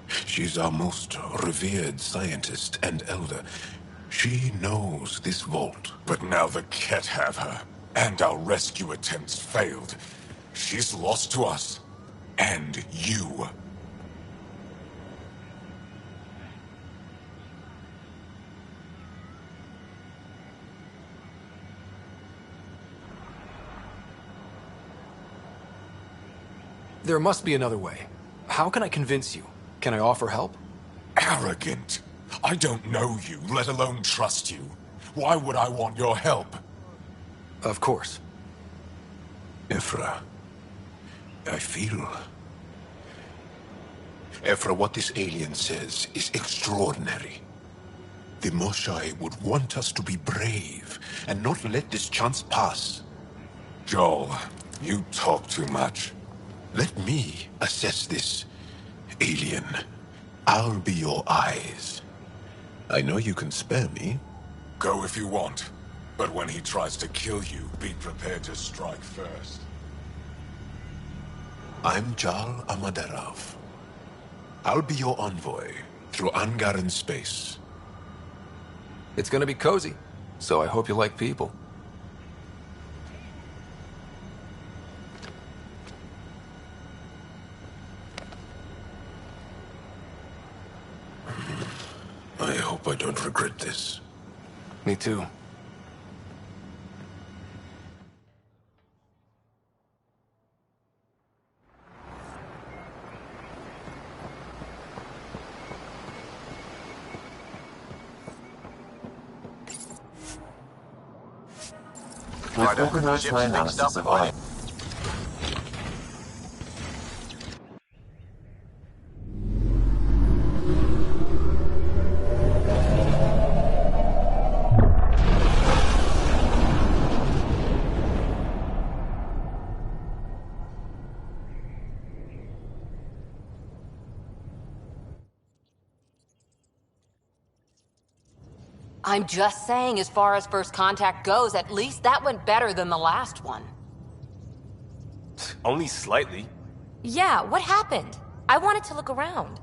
She's our most revered scientist and elder. She knows this vault. But now the Ket have her, and our rescue attempts failed. She's lost to us, and you. There must be another way. How can I convince you? Can I offer help? Arrogant. I don't know you, let alone trust you. Why would I want your help? Of course. Ephra, I feel... Ephra, what this alien says is extraordinary. The Moshai would want us to be brave and not let this chance pass. Joel, you talk too much. Let me assess this, alien. I'll be your eyes. I know you can spare me. Go if you want. But when he tries to kill you, be prepared to strike first. I'm Jal Amaderov. I'll be your envoy through Angaran space. It's gonna be cozy, so I hope you like people. I hope I don't regret this. Me too. We've organized my analysis of Aya. I'm just saying, as far as first contact goes, at least that went better than the last one. Only slightly. Yeah, what happened? I wanted to look around.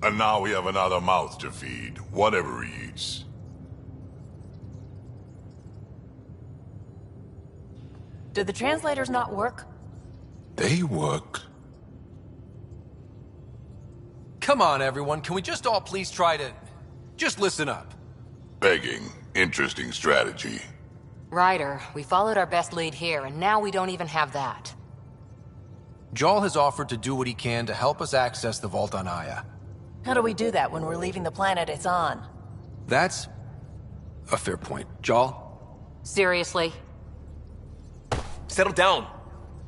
And now we have another mouth to feed, whatever he eats. Did the translators not work? They work. Come on, everyone. Can we just all please try to... just listen up? Begging. Interesting strategy. Ryder, we followed our best lead here, and now we don't even have that. Jal has offered to do what he can to help us access the vault on Aya. How do we do that when we're leaving the planet it's on? That's a fair point. Jal? Seriously? Settle down.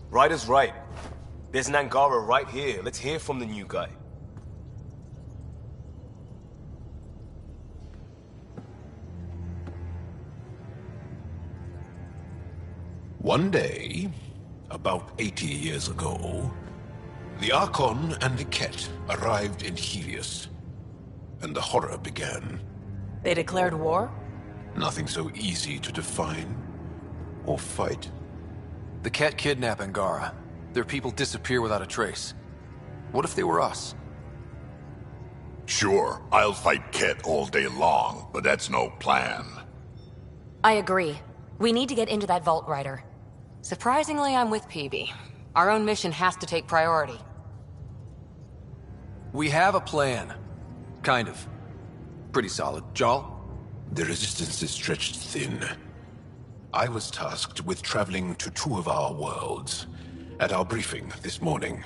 Ryder's right. There's an Angara right here. Let's hear from the new guy. One day, about 80 years ago, the Archon and the Ket arrived in Helios, and the horror began. They declared war? Nothing so easy to define or fight. The Ket kidnap Angara. Their people disappear without a trace. What if they were us? Sure, I'll fight Ket all day long, but that's no plan. I agree. We need to get into that vault, Ryder. Surprisingly, I'm with PB. Our own mission has to take priority. We have a plan. Kind of. Pretty solid. Jal? The resistance is stretched thin. I was tasked with traveling to two of our worlds at our briefing this morning.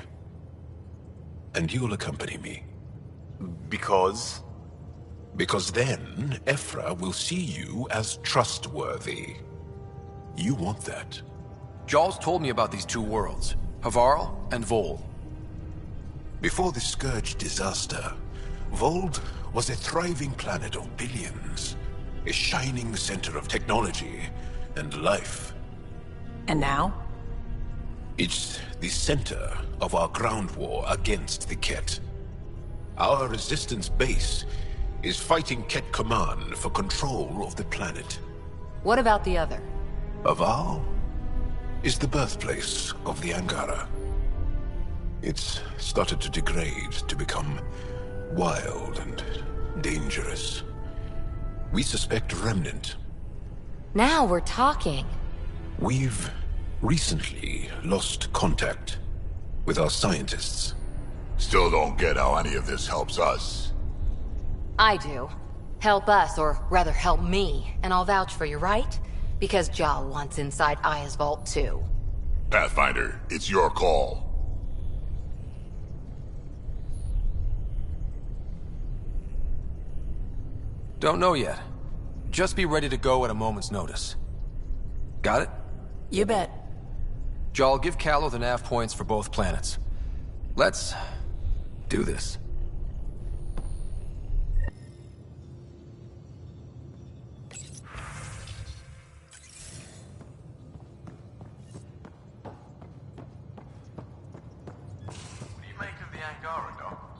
And you'll accompany me. Because? Because then, Ephra will see you as trustworthy. You want that. Jarl's told me about these two worlds, Havarl and Vol. Before the Scourge disaster, Vold was a thriving planet of billions. A shining center of technology and life. And now? It's the center of our ground war against the Ket. Our resistance base is fighting Ket Command for control of the planet. What about the other? Aval is the birthplace of the Angara. It's started to degrade, to become wild and dangerous. We suspect Remnant. Now we're talking. We've recently lost contact with our scientists. Still don't get how any of this helps us. I do. Help us, or rather help me, and I'll vouch for you, right? Because Jal wants inside Aya's vault too. Pathfinder, it's your call. Don't know yet. Just be ready to go at a moment's notice. Got it? You bet. Jarl, give Callow the nav points for both planets. Let's do this. What do you make of the Angara, Doc?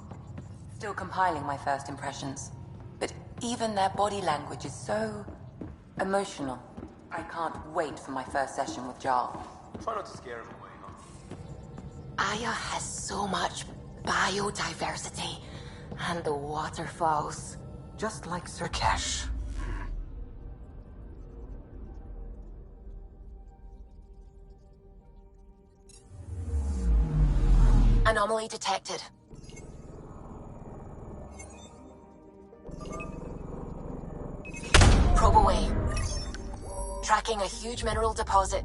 Still compiling my first impressions. But even their body language is so emotional. I can't wait for my first session with Jarl. Try not to scare him away, huh? Aya has so much biodiversity. And the waterfalls. Just like Surkesh. Anomaly detected. Probe away. Tracking a huge mineral deposit.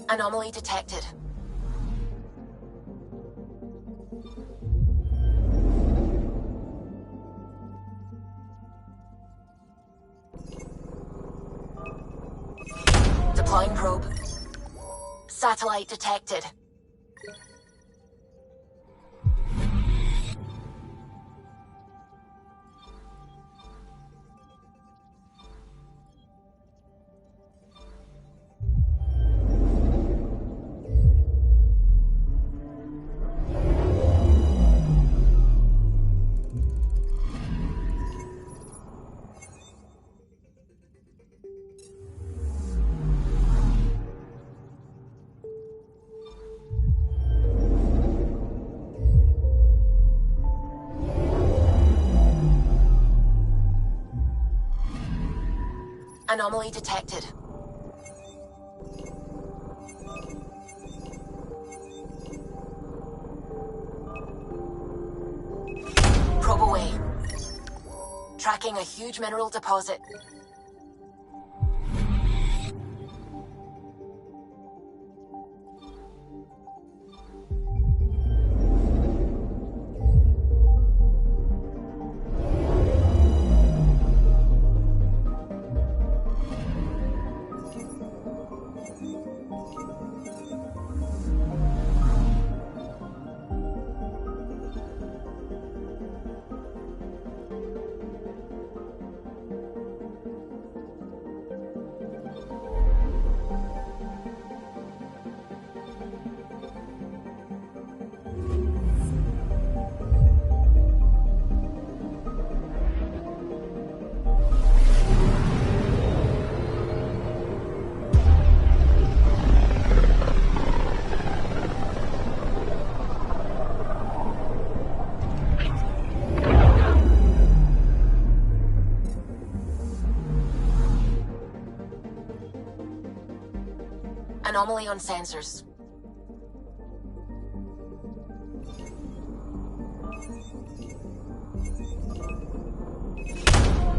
Anomaly detected. Deploying probe. Satellite detected. Anomaly detected. Probe away. Tracking a huge mineral deposit. Anomaly on sensors.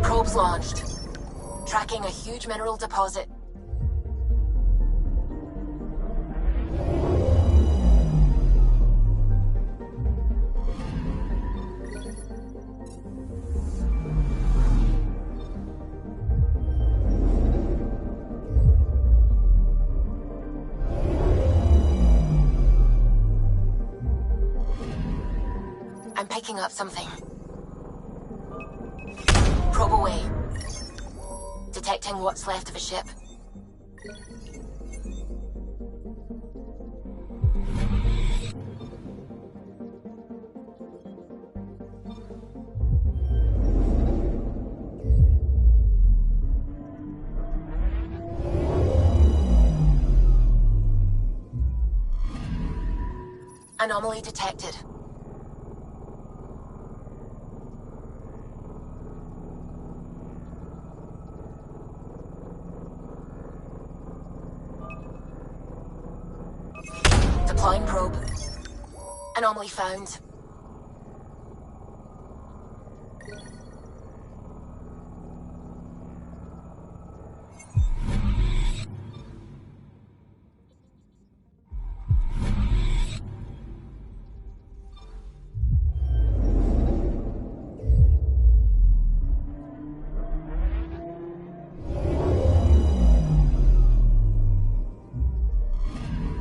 Probes launched. Tracking a huge mineral deposit. I'm picking up something. Probe away. Detecting what's left of a ship. Anomaly detected. Deploying probe. Anomaly found.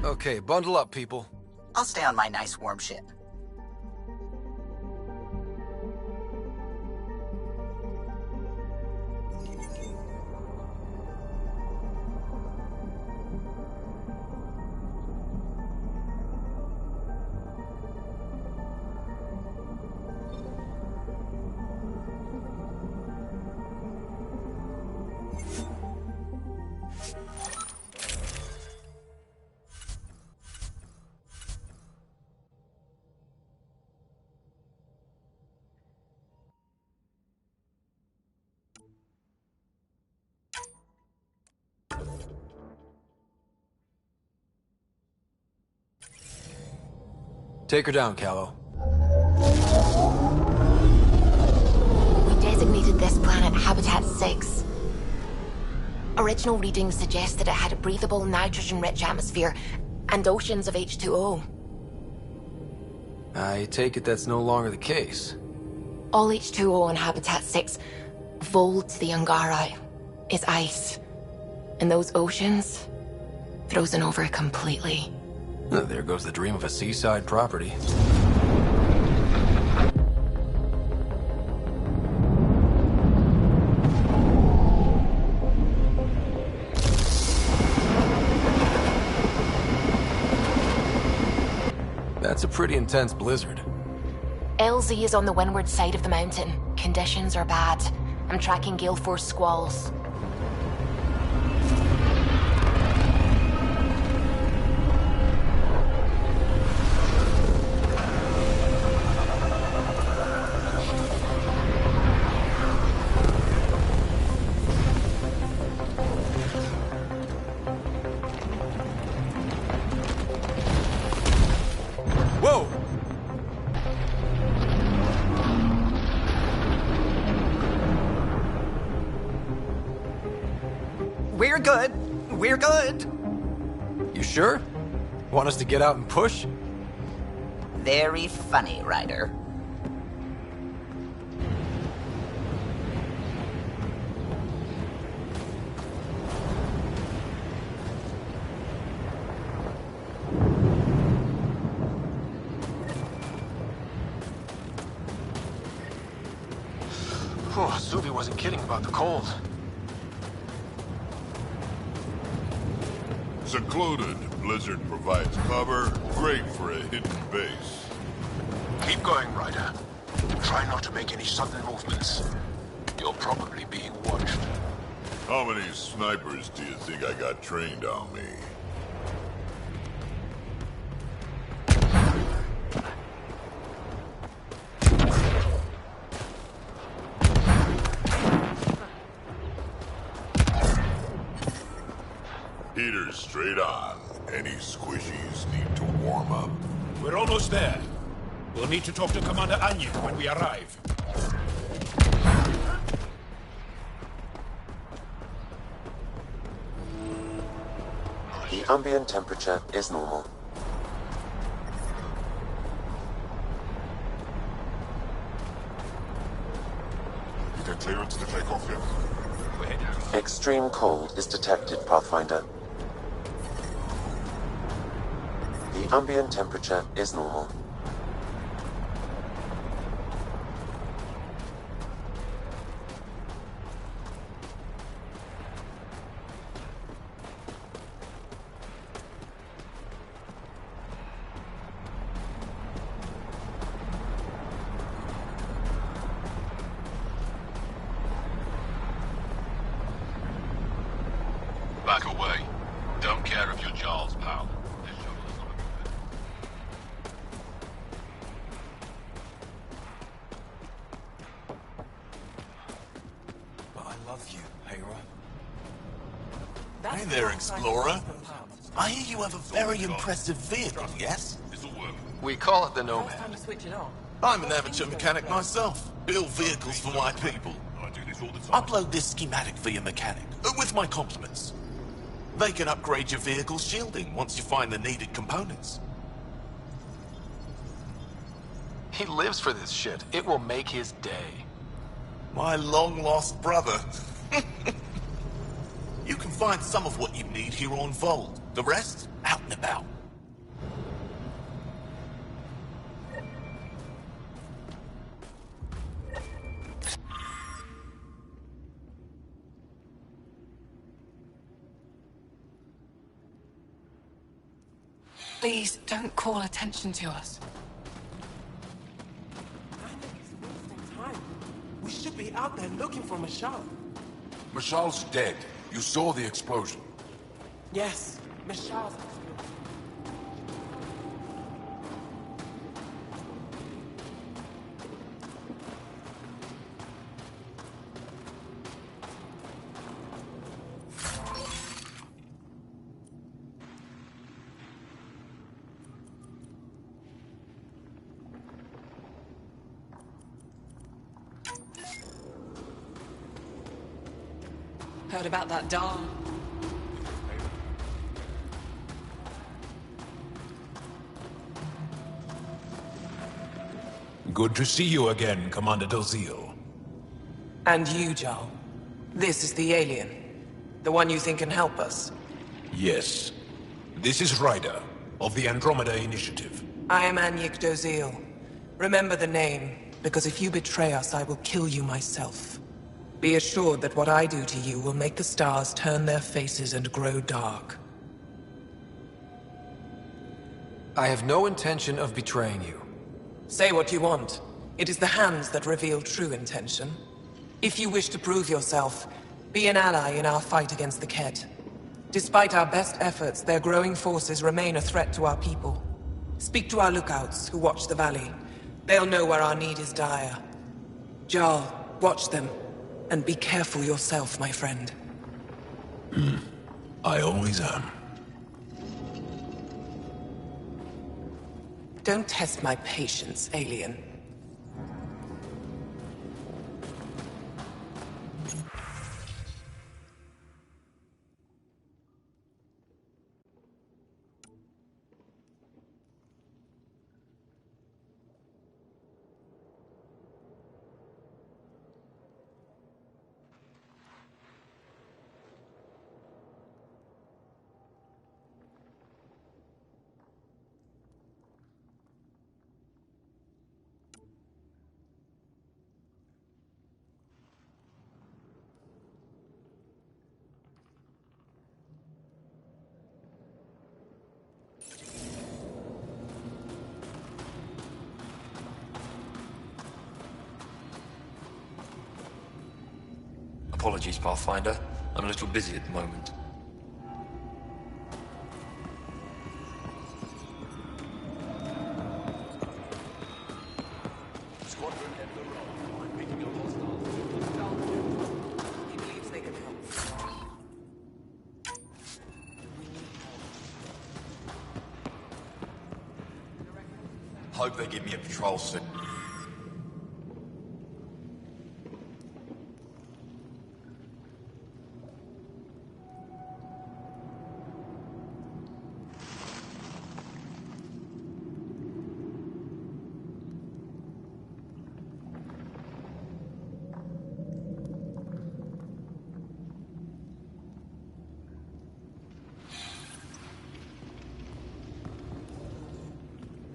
Okay, bundle up, people. I'll stay on my nice warm ship. Take her down, Callow. We designated this planet Habitat 6. Original readings suggest that it had a breathable, nitrogen-rich atmosphere and oceans of H2O. I take it that's no longer the case. All H2O on Habitat 6, vol to the Angara, is ice. And those oceans, frozen over completely. There goes the dream of a seaside property. That's a pretty intense blizzard. LZ is on the windward side of the mountain. Conditions are bad. I'm tracking gale force squalls. Whoa! good. We're good. You sure? Want us to get out and push? Very funny, Ryder. Oh, Suvi wasn't kidding about the cold. Secluded, Blizzard provides cover, great for a hidden base. Keep going, Ryder. Try not to make any sudden movements. You're probably being watched. How many snipers do you think I got trained on me? Heaters straight on. Any squishies need to warm up. We're almost there. We'll need to talk to Commander Anya when we arrive. The ambient temperature is normal. You get clearance to take off yet? Extreme cold is detected, Pathfinder. The ambient temperature is normal. Back away. Don't care if you're Giles, pal. But I love you, Hera. Hey there, Explorer. I hear you have a very impressive vehicle, yes? We call it the Nomad. Time to switch it on. I'm an amateur mechanic myself. Build vehicles for my people. Upload this schematic for your mechanic, with my compliments. They can upgrade your vehicle's shielding once you find the needed components. He lives for this shit. It will make his day. My long-lost brother. You can find some of what you need here on Vold. The rest, out and about. Please don't call attention to us. We should be out there looking for Michelle. Michal's dead. You saw the explosion. Yes, Michelle's. Heard about that doll? Good to see you again, Commander Dozil. And you, Jarl. This is the alien. The one you think can help us. Yes. This is Ryder, of the Andromeda Initiative. I am Anyik Dozil. Remember the name, because if you betray us, I will kill you myself. Be assured that what I do to you will make the stars turn their faces and grow dark. I have no intention of betraying you. Say what you want. It is the hands that reveal true intention. If you wish to prove yourself, be an ally in our fight against the Kett. Despite our best efforts, their growing forces remain a threat to our people. Speak to our lookouts, who watch the valley. They'll know where our need is dire. Jarl, watch them. And be careful yourself, my friend. I always am. Don't test my patience, alien. Apologies, Pathfinder. I'm a little busy at the moment. Hope they give me a patrol suit.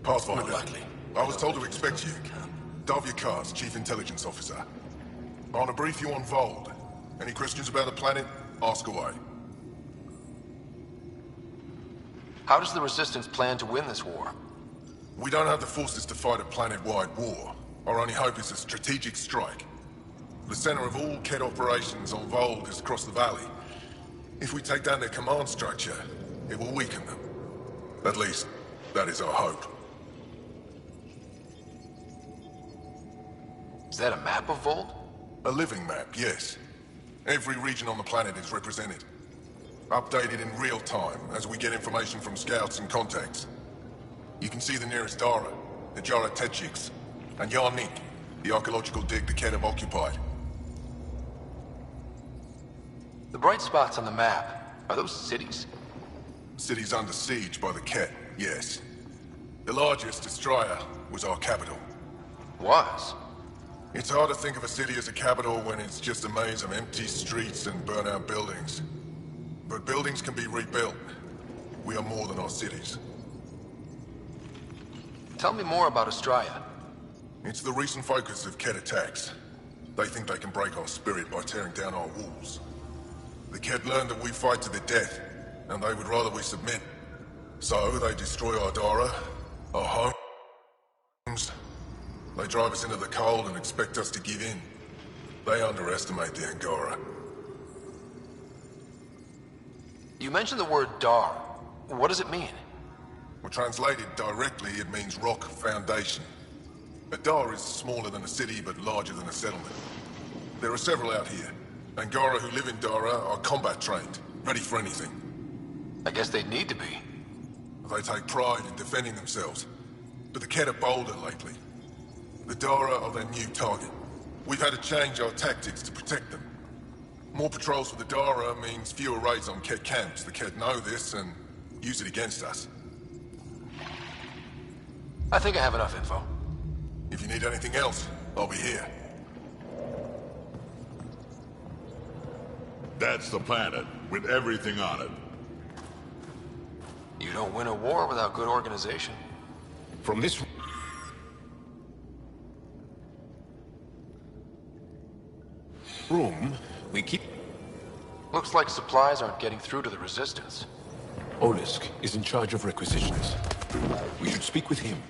Pathfinder, I was told to expect you. Davia Kars, Chief Intelligence Officer. I want to brief you on Vold. Any questions about the planet? Ask away. How does the Resistance plan to win this war? We don't have the forces to fight a planet-wide war. Our only hope is a strategic strike. The center of all KED operations on Vold is across the valley. If we take down their command structure, it will weaken them. At least, that is our hope. Is that a map of Vold? A living map, yes. Every region on the planet is represented. Updated in real time as we get information from scouts and contacts. You can see the nearest Dara, the Jara Tetchiks, and Yarnik, the archaeological dig the KED have occupied. The bright spots on the map, are those cities? Cities under siege by the KED, yes. The largest, Estraya, was our capital. Was? It's hard to think of a city as a capital when it's just a maze of empty streets and burnt-out buildings. But buildings can be rebuilt. We are more than our cities. Tell me more about Estraya. It's the recent focus of KED attacks. They think they can break our spirit by tearing down our walls. The KED learned that we fight to the death, and they would rather we submit. So they destroy our Dara, our homes. They drive us into the cold and expect us to give in. They underestimate the Angara. You mentioned the word Dar. What does it mean? Well, translated directly, it means rock foundation. A Dar is smaller than a city, but larger than a settlement. There are several out here. Angara who live in Dara are combat trained, ready for anything. I guess they'd need to be. They take pride in defending themselves. But the KED are bolder lately. The Dara are their new target. We've had to change our tactics to protect them. More patrols for the Dara means fewer raids on KED camps. The KED know this and use it against us. I think I have enough info. If you need anything else, I'll be here. That's the planet, with everything on it. You don't win a war without good organization. From this room, we keep... Looks like supplies aren't getting through to the Resistance. Olisk is in charge of requisitions. We should speak with him.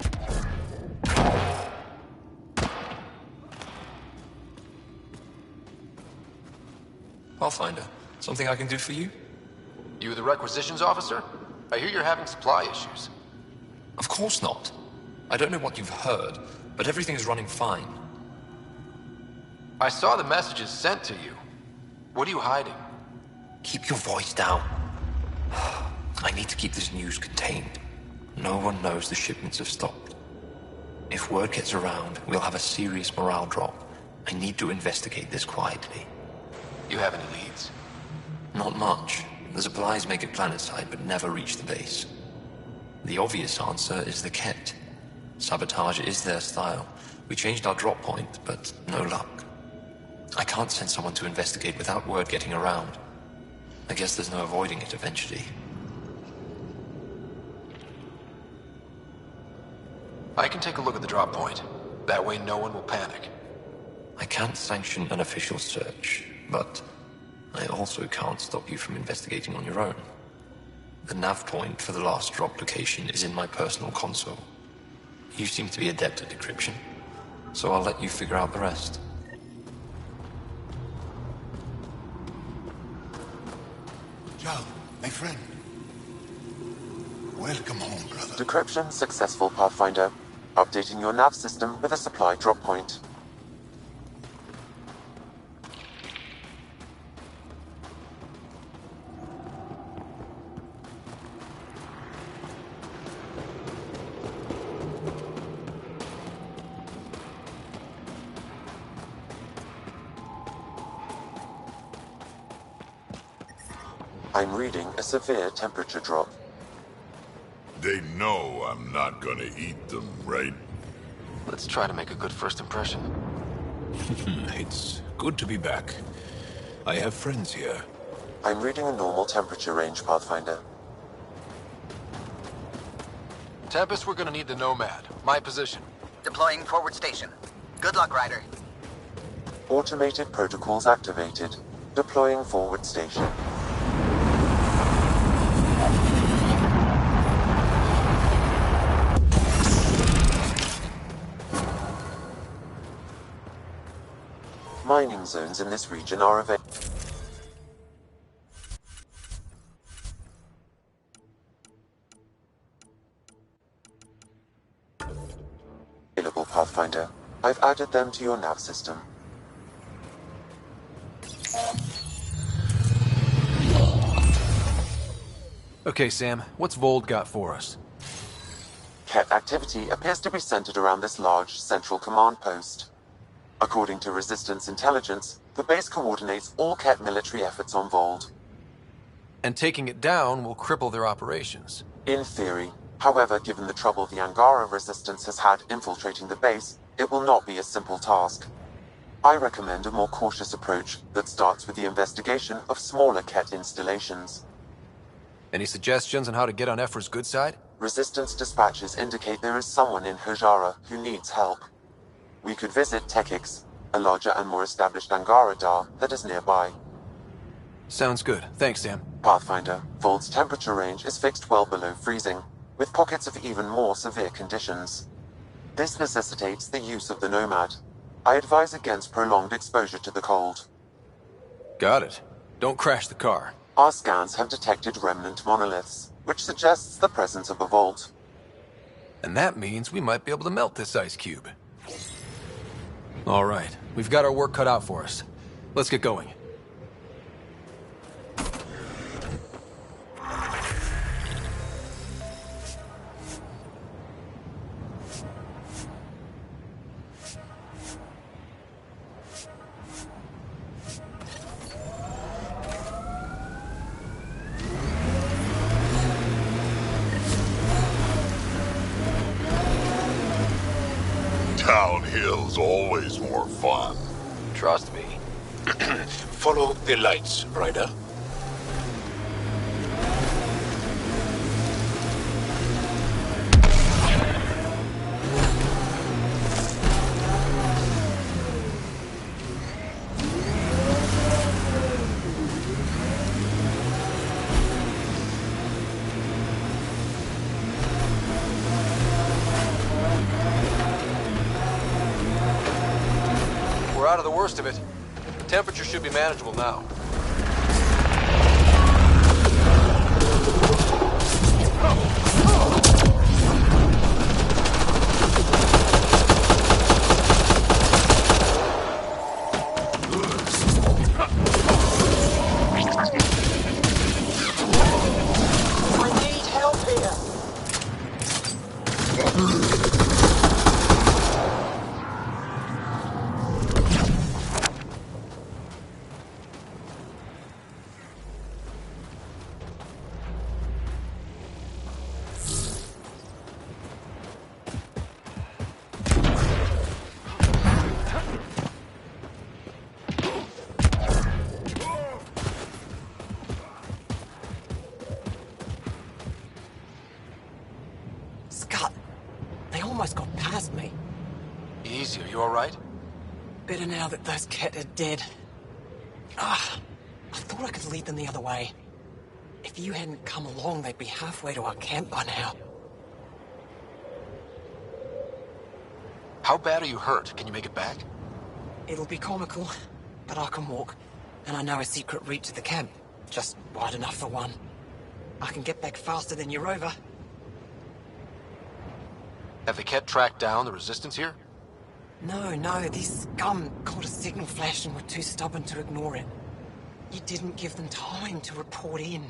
Pathfinder, something I can do for you? You the requisitions officer? I hear you're having supply issues. Of course not. I don't know what you've heard, but everything is running fine. I saw the messages sent to you. What are you hiding? Keep your voice down. I need to keep this news contained. No one knows the shipments have stopped. If word gets around, we'll have a serious morale drop. I need to investigate this quietly. You have any leads? Not much. The supplies make it planetside, but never reach the base. The obvious answer is the KED. Sabotage is their style. We changed our drop point, but no luck. I can't send someone to investigate without word getting around. I guess there's no avoiding it eventually. I can take a look at the drop point. That way no one will panic. I can't sanction an official search, but I also can't stop you from investigating on your own. The nav point for the last drop location is in my personal console. You seem to be adept at decryption, so I'll let you figure out the rest. My friend. Welcome home, brother. Decryption successful, Pathfinder. Updating your nav system with a supply drop point. I'm reading a severe temperature drop. They know I'm not gonna eat them, right? Let's try to make a good first impression. It's good to be back. I have friends here. I'm reading a normal temperature range, Pathfinder. Tempest, we're gonna need the Nomad. My position. Deploying forward station. Good luck, Ryder. Automated protocols activated. Deploying forward station. Mining zones in this region are available. Pathfinder. I've added them to your nav system. Okay, Sam, what's Vold got for us? Ket activity appears to be centered around this large central command post. According to Resistance intelligence, the base coordinates all Ket military efforts on Vold. And taking it down will cripple their operations. In theory. However, given the trouble the Angara Resistance has had infiltrating the base, it will not be a simple task. I recommend a more cautious approach that starts with the investigation of smaller Ket installations. Any suggestions on how to get on Ephra's good side? Resistance dispatches indicate there is someone in Hajara who needs help. We could visit Tekix, a larger and more established Angara Dar that is nearby. Sounds good. Thanks, Sam. Pathfinder, Vold's temperature range is fixed well below freezing, with pockets of even more severe conditions. This necessitates the use of the Nomad. I advise against prolonged exposure to the cold. Got it. Don't crash the car. Our scans have detected remnant monoliths, which suggests the presence of a vault. And that means we might be able to melt this ice cube. All right, we've got our work cut out for us. Let's get going. Downhill's always more fun. Trust me. Follow the lights, Ryder. We're out of the worst of it. The temperature should be manageable now. I need help here. Scott, they almost got past me. Easy, are you alright? Better now that those Ket are dead. Ah, I thought I could lead them the other way. If you hadn't come along, they'd be halfway to our camp by now. How bad are you hurt? Can you make it back? It'll be comical, but I can walk. And I know a secret route to the camp. Just wide enough for one. I can get back faster than your rover. Have the Ket tracked down the resistance here? No, these scum caught a signal flash and were too stubborn to ignore it. You didn't give them time to report in.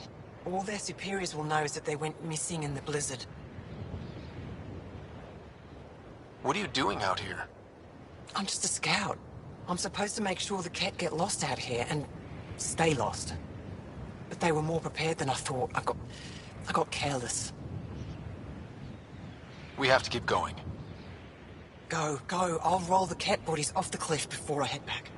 All their superiors will know is that they went missing in the blizzard. What are you doing out here? I'm just a scout. I'm supposed to make sure the Ket get lost out here and stay lost. But they were more prepared than I thought. I got careless. We have to keep going. Go. I'll roll the Ket bodies off the cliff before I head back.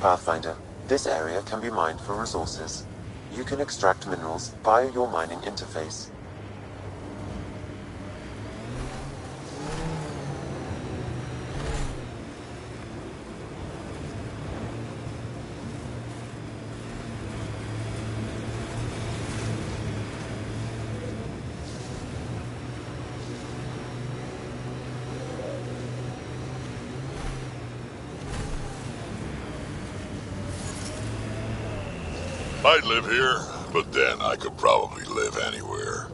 Pathfinder, this area can be mined for resources. You can extract minerals via your mining interface. I'd live here, but then I could probably live anywhere.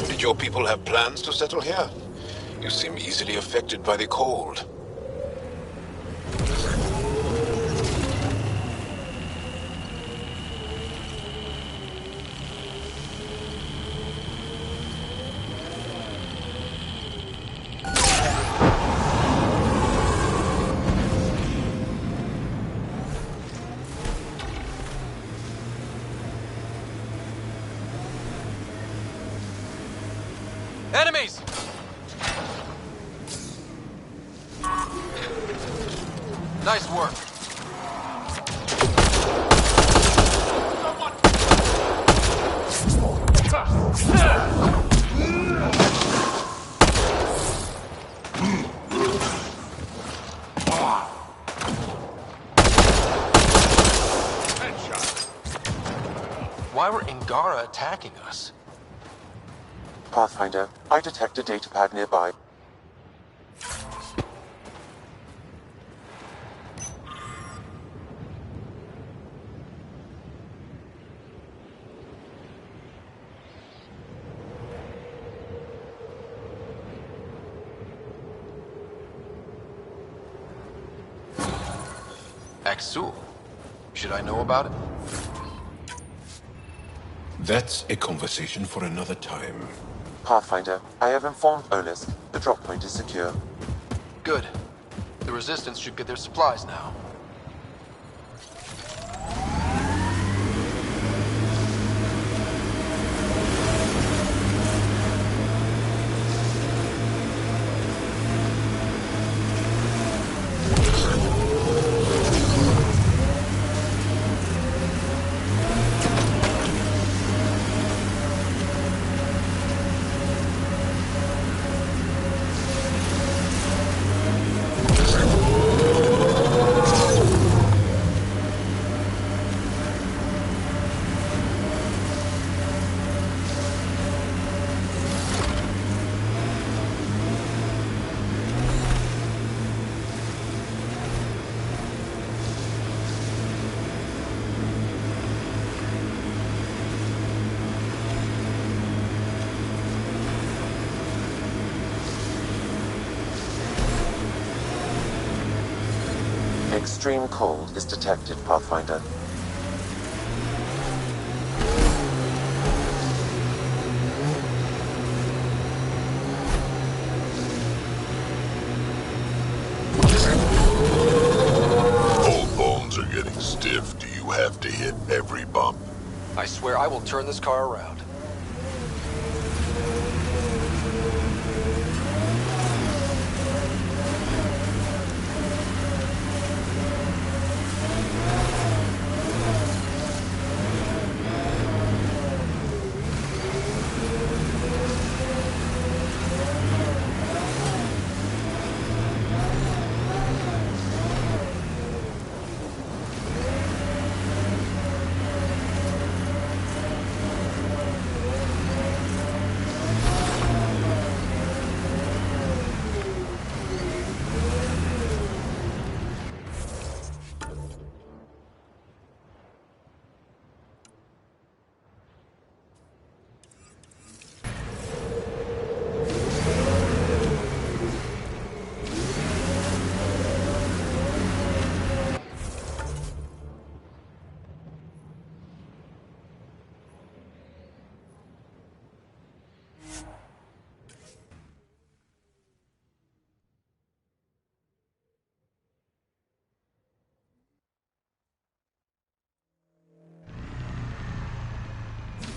Did your people have plans to settle here? You seem easily affected by the cold. Enemies! Nice work. Why were Ingara attacking us? Pathfinder, I detect a datapad nearby. Axul. Should I know about it? That's a conversation for another time. Pathfinder, I have informed Olisk. The drop point is secure. Good. The Resistance should get their supplies now. Extreme cold is detected, Pathfinder. Old bones are getting stiff. Do you have to hit every bump? I swear I will turn this car around.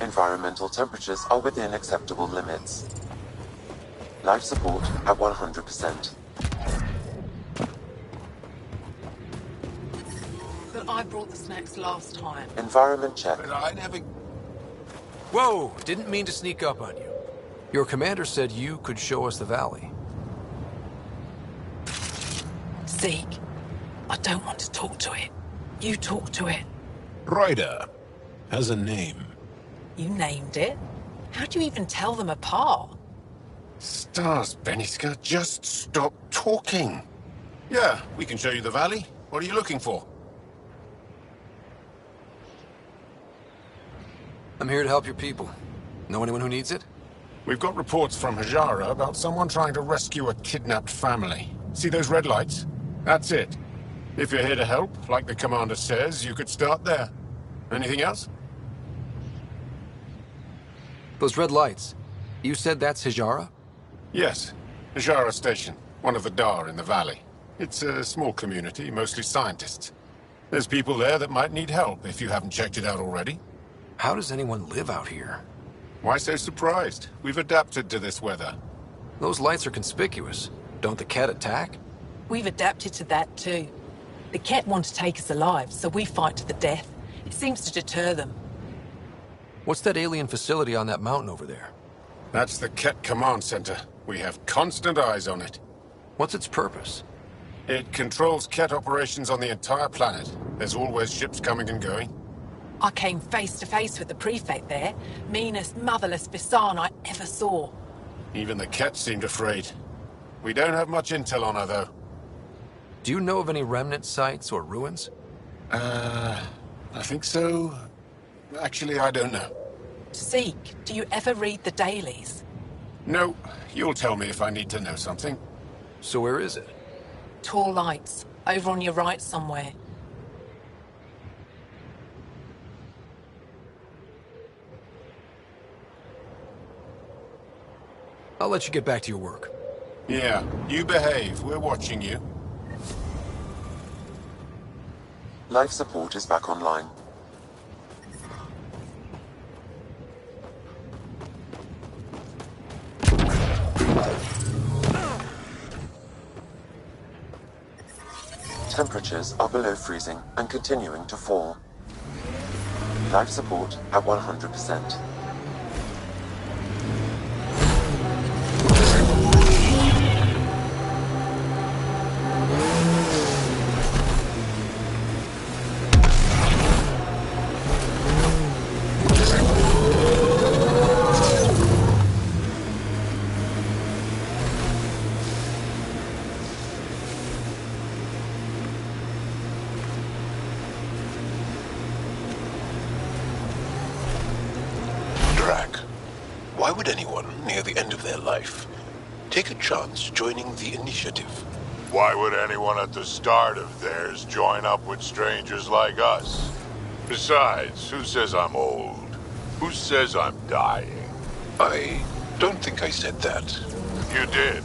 Environmental temperatures are within acceptable limits. Life support at 100%. But I brought the snacks last time. Environment check. But I never... Whoa! Didn't mean to sneak up on you. Your commander said you could show us the valley. Zeke, I don't want to talk to it. You talk to it. Ryder has a name. You named it. How do you even tell them apart? Stars, Beniska, just stop talking. Yeah, we can show you the valley. What are you looking for? I'm here to help your people. Know anyone who needs it? We've got reports from Hajara about someone trying to rescue a kidnapped family. See those red lights? That's it. If you're here to help, like the commander says, you could start there. Anything else? Those red lights. You said that's Hijara? Yes. Hajara Station, one of the Dar in the valley. It's a small community, mostly scientists. There's people there that might need help if you haven't checked it out already. How does anyone live out here? Why so surprised? We've adapted to this weather. Those lights are conspicuous. Don't the Ket attack? We've adapted to that too. The Ket want to take us alive, so we fight to the death. It seems to deter them. What's that alien facility on that mountain over there? That's the Ket Command Center. We have constant eyes on it. What's its purpose? It controls Ket operations on the entire planet. There's always ships coming and going. I came face to face with the prefect there. Meanest, motherless Visan I ever saw. Even the Ket seemed afraid. We don't have much intel on her, though. Do you know of any remnant sites or ruins? I think so. Actually, I don't know. Zeke, do you ever read the dailies? No, you'll tell me if I need to know something. So where is it? Tall lights, over on your right somewhere. I'll let you get back to your work. Yeah, you behave. We're watching you. Life support is back online. Temperatures are below freezing and continuing to fall. Life support at 100%. Why would anyone, near the end of their life, take a chance joining the initiative? Why would anyone at the start of theirs join up with strangers like us? Besides, who says I'm old? Who says I'm dying? I don't think I said that. You did.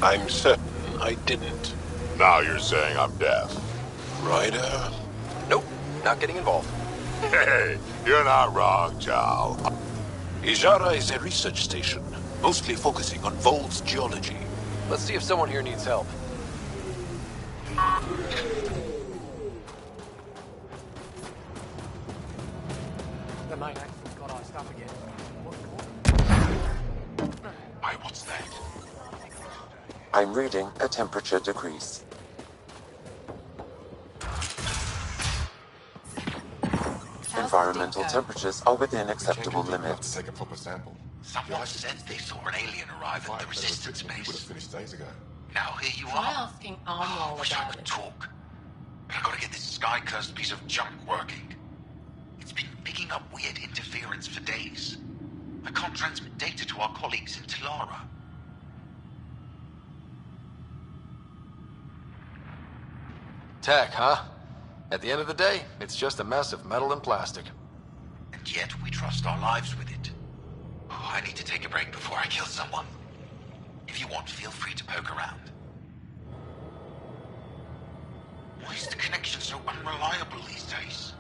I'm certain I didn't. Now you're saying I'm deaf. Ryder? Nope, not getting involved. Hey, you're not wrong, Chow. Hijara is a research station, mostly focusing on Vol's geology. Let's see if someone here needs help. The main accident's got iced up again. Why, what's that? I'm reading a temperature decrease. Environmental temperatures are within acceptable limits. Take a proper sample. Someone said they saw an alien arrive at the resistance base. Would have finished days ago. Now here you Try are. asking Arnold Wish I about could it. talk. But I've got to get this sky-cursed piece of junk working. It's been picking up weird interference for days. I can't transmit data to our colleagues in Tilara. Tech, huh? At the end of the day, it's just a mess of metal and plastic. And yet we trust our lives with it. Oh, I need to take a break before I kill someone. If you want, feel free to poke around. Why is the connection so unreliable these days?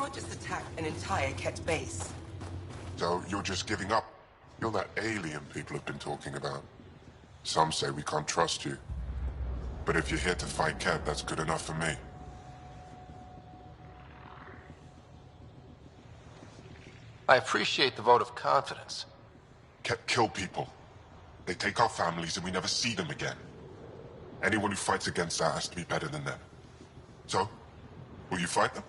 can't just attack an entire Ket base. So you're just giving up? You're that alien people have been talking about. Some say we can't trust you. But if you're here to fight Ket, that's good enough for me. I appreciate the vote of confidence. Ket kill people. They take our families and we never see them again. Anyone who fights against that has to be better than them. So, will you fight them?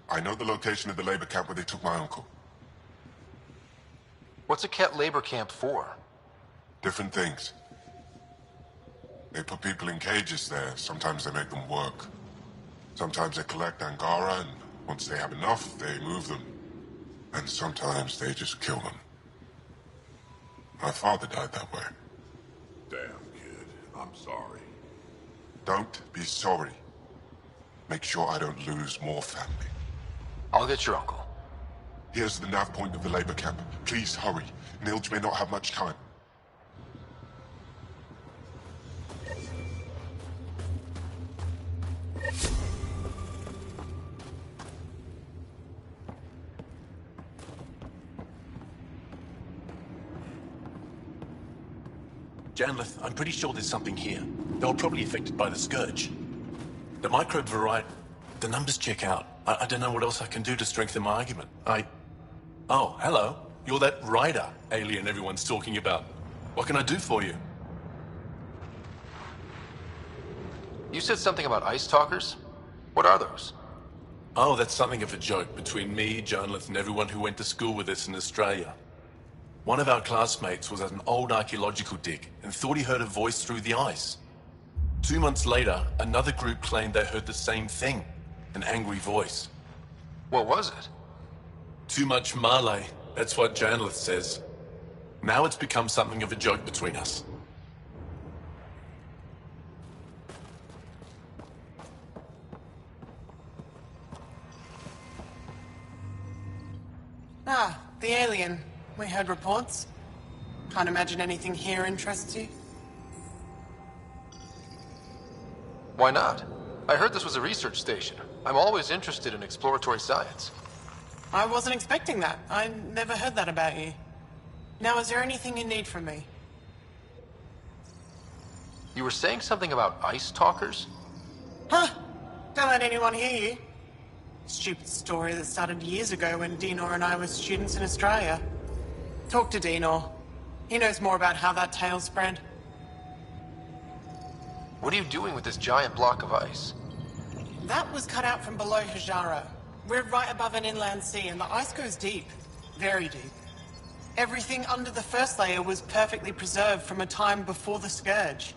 I know the location of the labor camp where they took my uncle. What's a Ket labor camp for? Different things. They put people in cages there. Sometimes they make them work. Sometimes they collect Angara, and once they have enough, they move them. And sometimes they just kill them. My father died that way. Damn, kid. I'm sorry. Don't be sorry. Make sure I don't lose more family. I'll get your uncle. Here's the nav point of the labor camp. Please hurry. Nilj may not have much time. Janlith, I'm pretty sure there's something here. They were probably affected by the Scourge. The microbe variety... The numbers check out. I don't know what else I can do to strengthen my argument. Oh, hello. You're that Rider alien everyone's talking about. What can I do for you? You said something about ice talkers? What are those? Oh, that's something of a joke between me, Janlith, and everyone who went to school with us in Australia. One of our classmates was at an old archaeological dig and thought he heard a voice through the ice. 2 months later, another group claimed they heard the same thing, an angry voice. What was it? Too much Malay, that's what Janlith says. Now it's become something of a joke between us. Ah, the alien. We heard reports. Can't imagine anything here interests you. Why not? I heard this was a research station. I'm always interested in exploratory science. I wasn't expecting that. I never heard that about you. Now, is there anything you need from me? You were saying something about ice talkers? Huh? Don't let anyone hear you. Stupid story that started years ago when Dinor and I were students in Australia. Talk to Dinor. He knows more about how that tale spread. What are you doing with this giant block of ice? That was cut out from below Hajara. We're right above an inland sea and the ice goes deep. Very deep. Everything under the first layer was perfectly preserved from a time before the Scourge.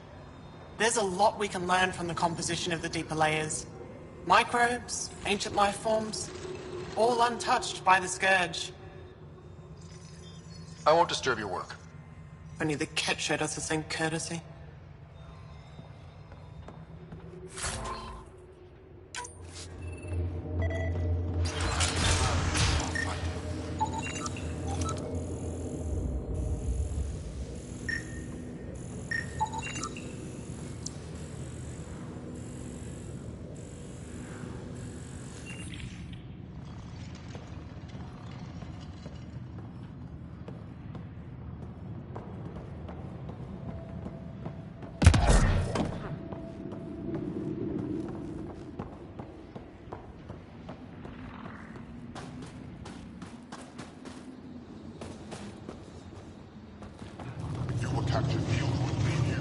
There's a lot we can learn from the composition of the deeper layers. Microbes, ancient life forms, all untouched by the Scourge. I won't disturb your work. Only the Ket showed us the same courtesy. Captured the old would leave you.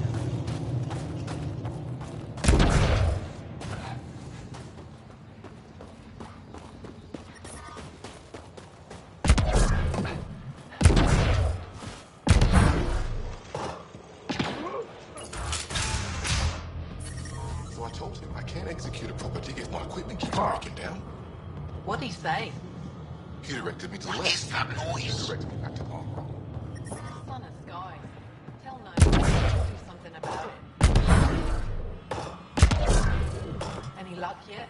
So I told him I can't execute a proper dig if my equipment keeps breaking down. What'd he say? He directed me to the What left. is that noise? He directed me back to Arm. Son of Sky. Tell no one to do something about it. Any luck yet?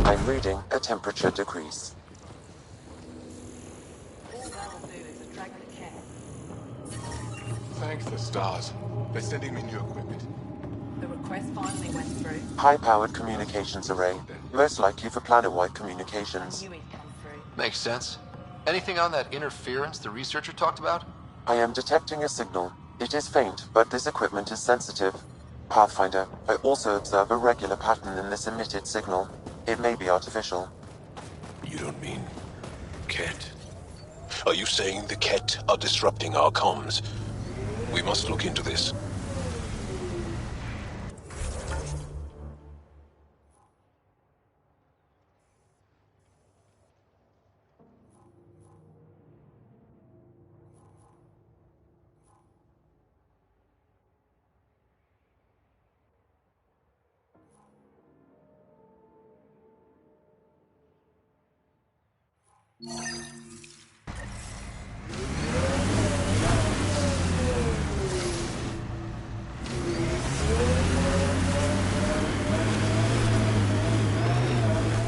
I'm reading a temperature decrease. All that'll do is attract the cat. Thank the stars. They're sending me new equipment. The request finally went through. High-powered communications array. Most likely for planet-wide communications. Makes sense. Anything on that interference the researcher talked about? I am detecting a signal. It is faint, but this equipment is sensitive. Pathfinder, I also observe a regular pattern in this emitted signal. It may be artificial. You don't mean Ket? Are you saying the Ket are disrupting our comms? We must look into this.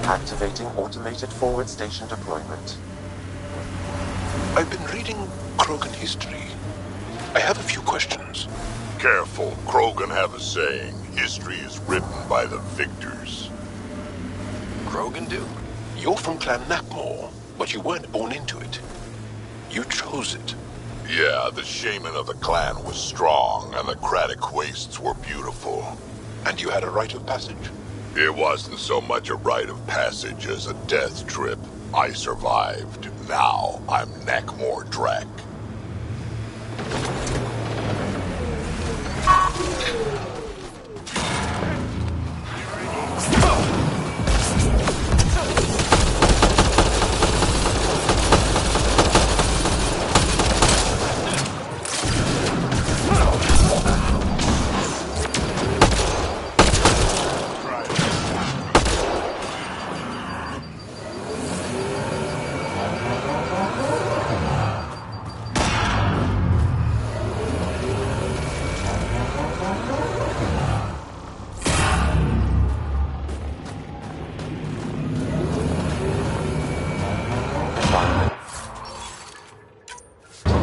Activating automated forward station deployment. I've been reading Krogan history. I have a few questions. Careful, Krogan have a saying. History is written by the victors. Krogan do? You're from Clan Nakmor, but you weren't born into it. You chose it. Yeah, the shaman of the clan was strong, and the Kratic wastes were beautiful. And you had a rite of passage? It wasn't so much a rite of passage as a death trip. I survived. Now I'm Nakmor Drak.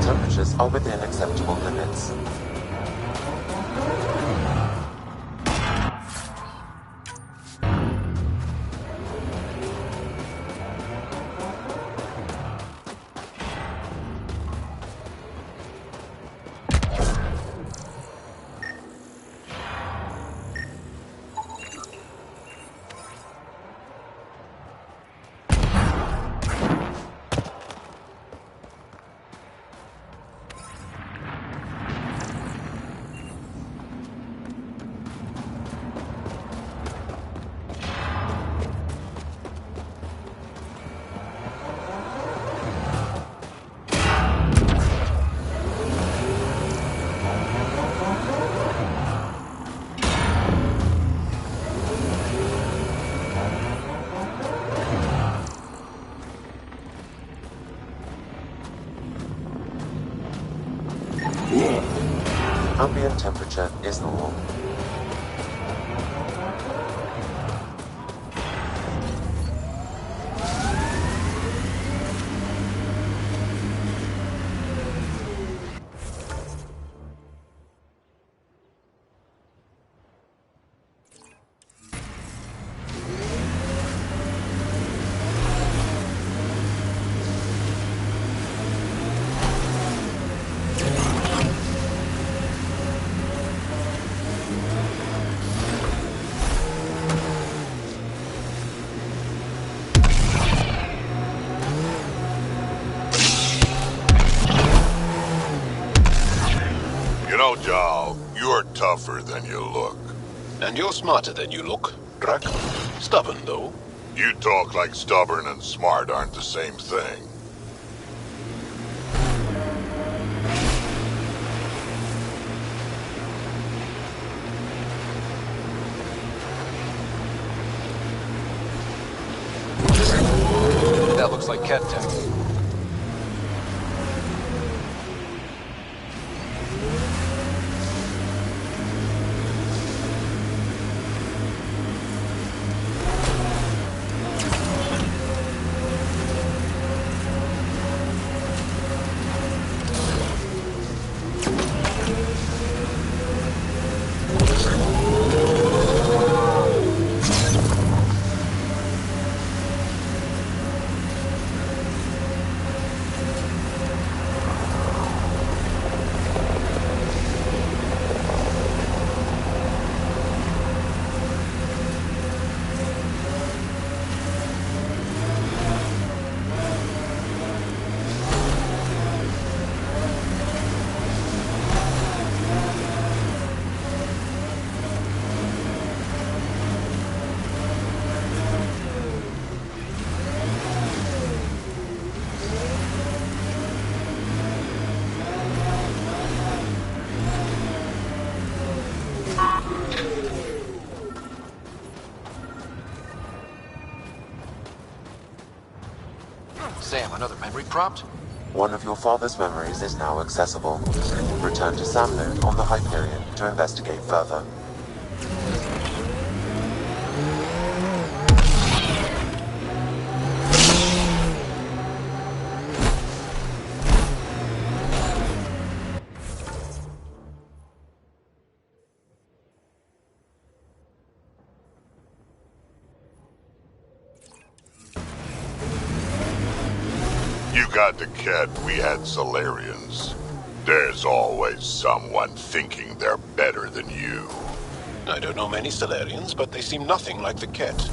Temperatures are within acceptable limits. Ambient temperature is normal. You know, Jal, you're tougher than you look. And you're smarter than you look, Drak. Stubborn, though. You talk like stubborn and smart aren't the same thing. That looks like Ket tech. Sam, another memory prompt? One of your father's memories is now accessible. Return to Sam node on the Hyperion to investigate further. You got the Ket, we had Solarians. There's always someone thinking they're better than you. I don't know many Solarians, but they seem nothing like the Ket.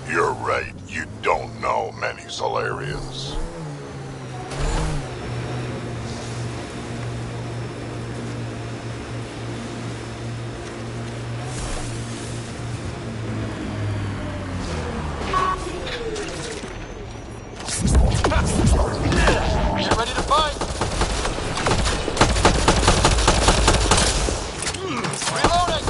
You're right, you don't know many Solarians. Get ready to fight! Reloading!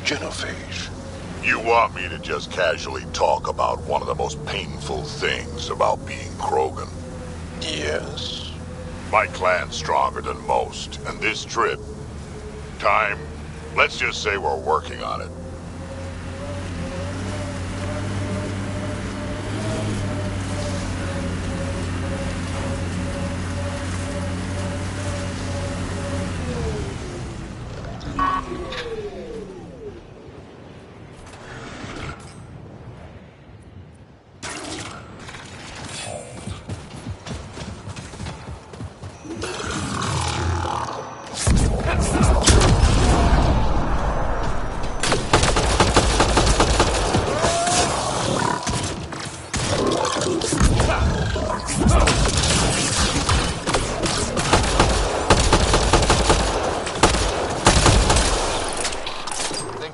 genophage. You want me to just casually talk about one of the most painful things about being Krogan? Yes. My clan's stronger than most, and this trip... let's just say we're working on it.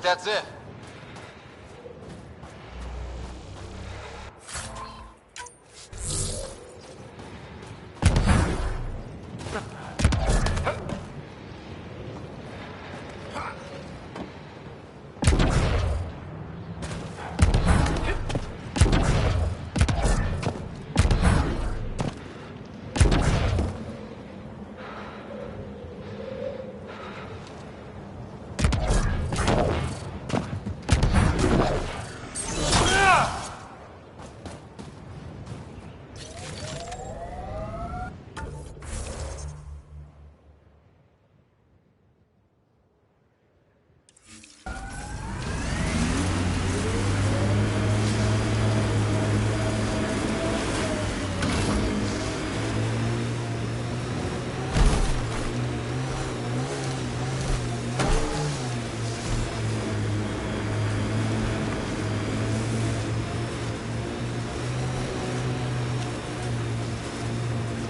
That's it.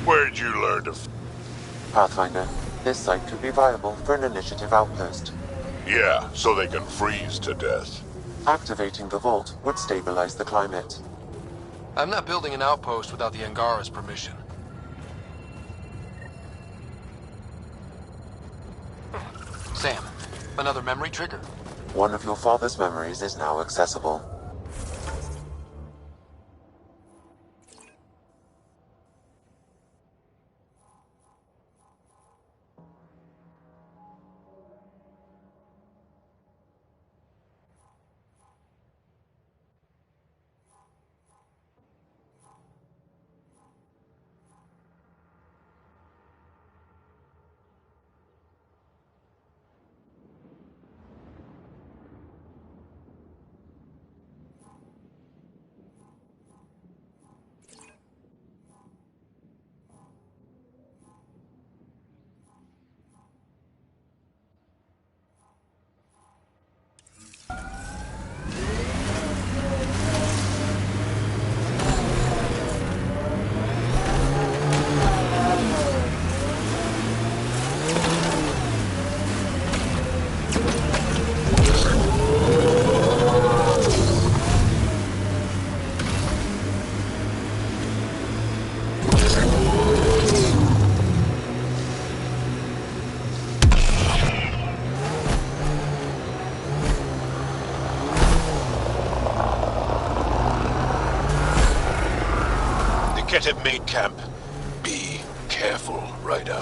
Where'd you learn to... Pathfinder, this site could be viable for an initiative outpost. Yeah, so they can freeze to death. Activating the vault would stabilize the climate. I'm not building an outpost without the Angara's permission. Sam, another memory trigger? One of your father's memories is now accessible. Get at main camp. Be careful, Ryder.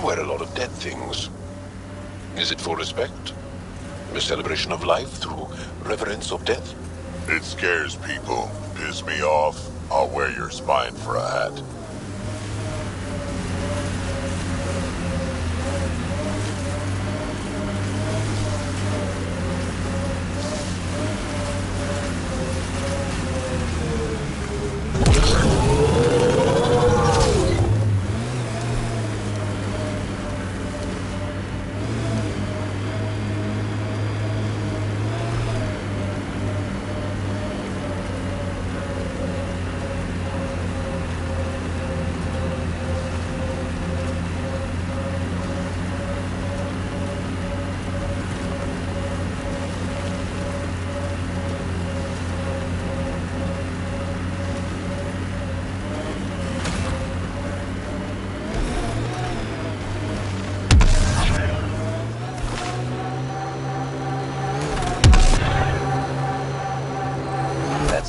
Wear a lot of dead things. Is it for respect? A celebration of life through reverence of death? It scares people. Piss me off. I'll wear your spine for a hat.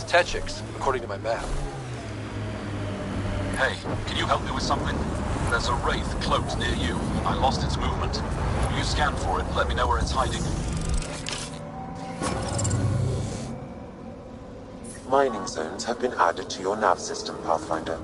Techix, according to my map. Hey, can you help me with something? There's a wraith cloaked near you. I lost its movement. Will you scan for it and let me know where it's hiding? Mining zones have been added to your nav system, Pathfinder.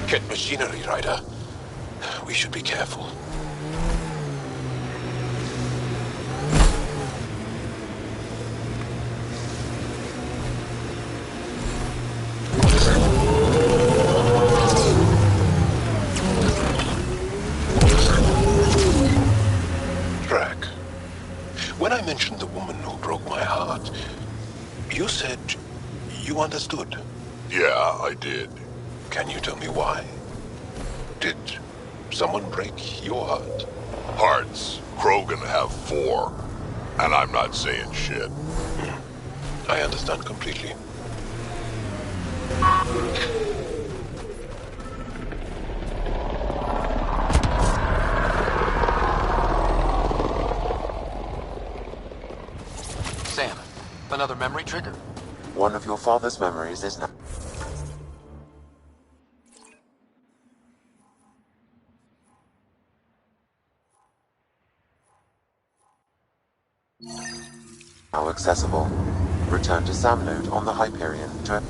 Ket machinery, Ryder. We should be careful. Drac, when I mentioned the woman who broke my heart, you said you understood. Yeah, I did. Can you tell me why? Did someone break your heart? Hearts. Krogan have 4. And I'm not saying shit. I understand completely. Sam, another memory trigger? One of your father's memories is now. Now accessible. Return to SAM node on the Hyperion to...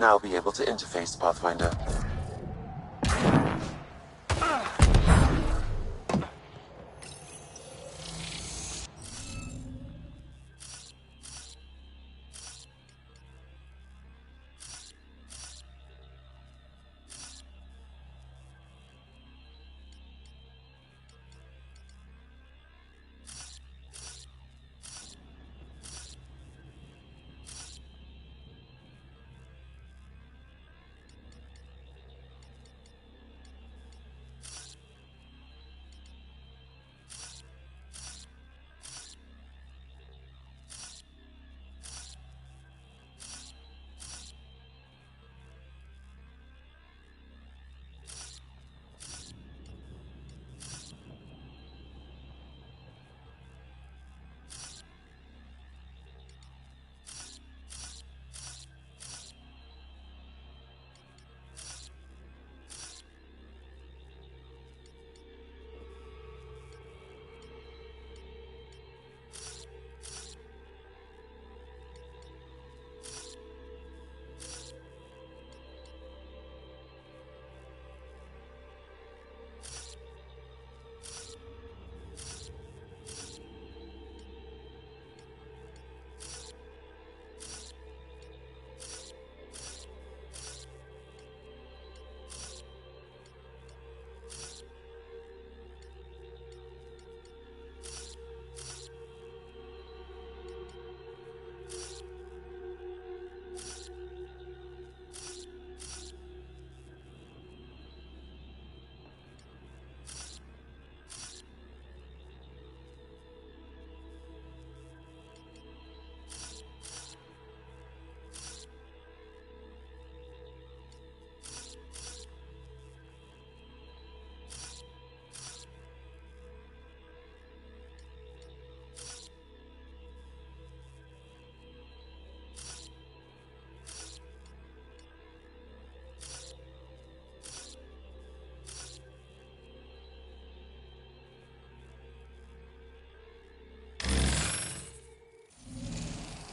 now be able to interface, Pathfinder.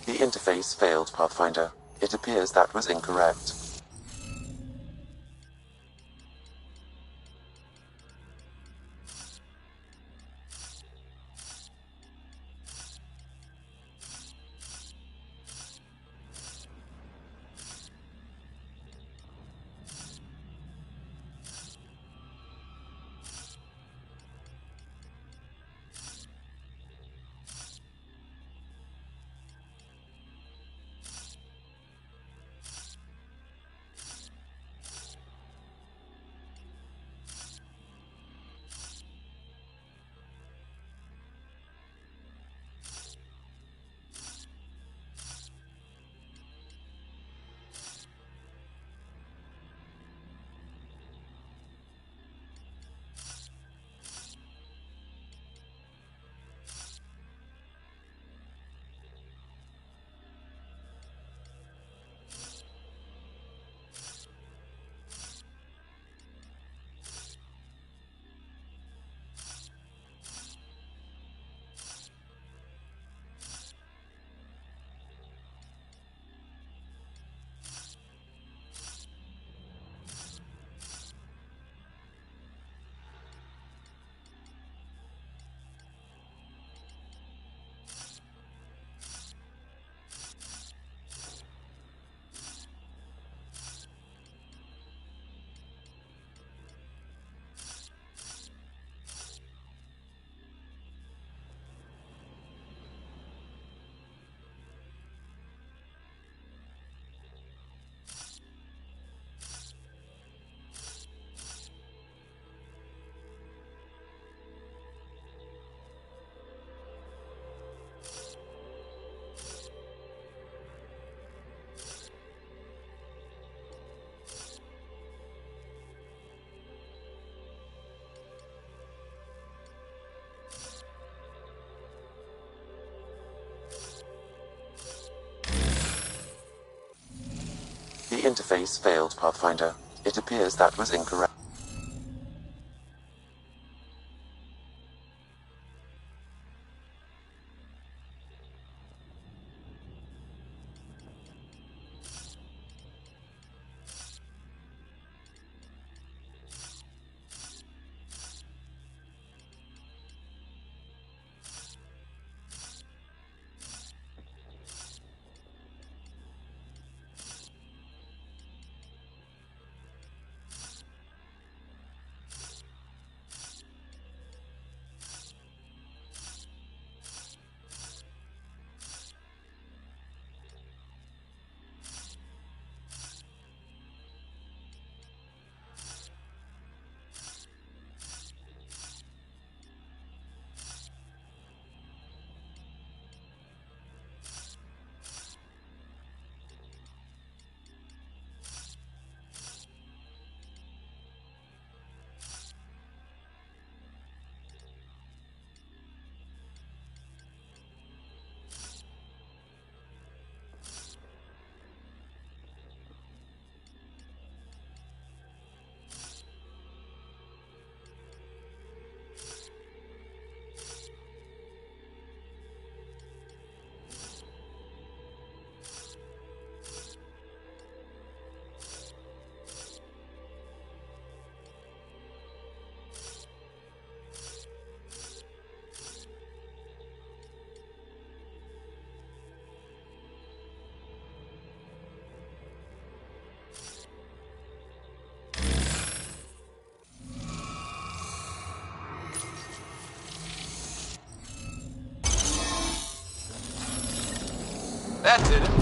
The interface failed, Pathfinder. It appears that was incorrect. The interface failed, Pathfinder. It appears that was incorrect. That did it.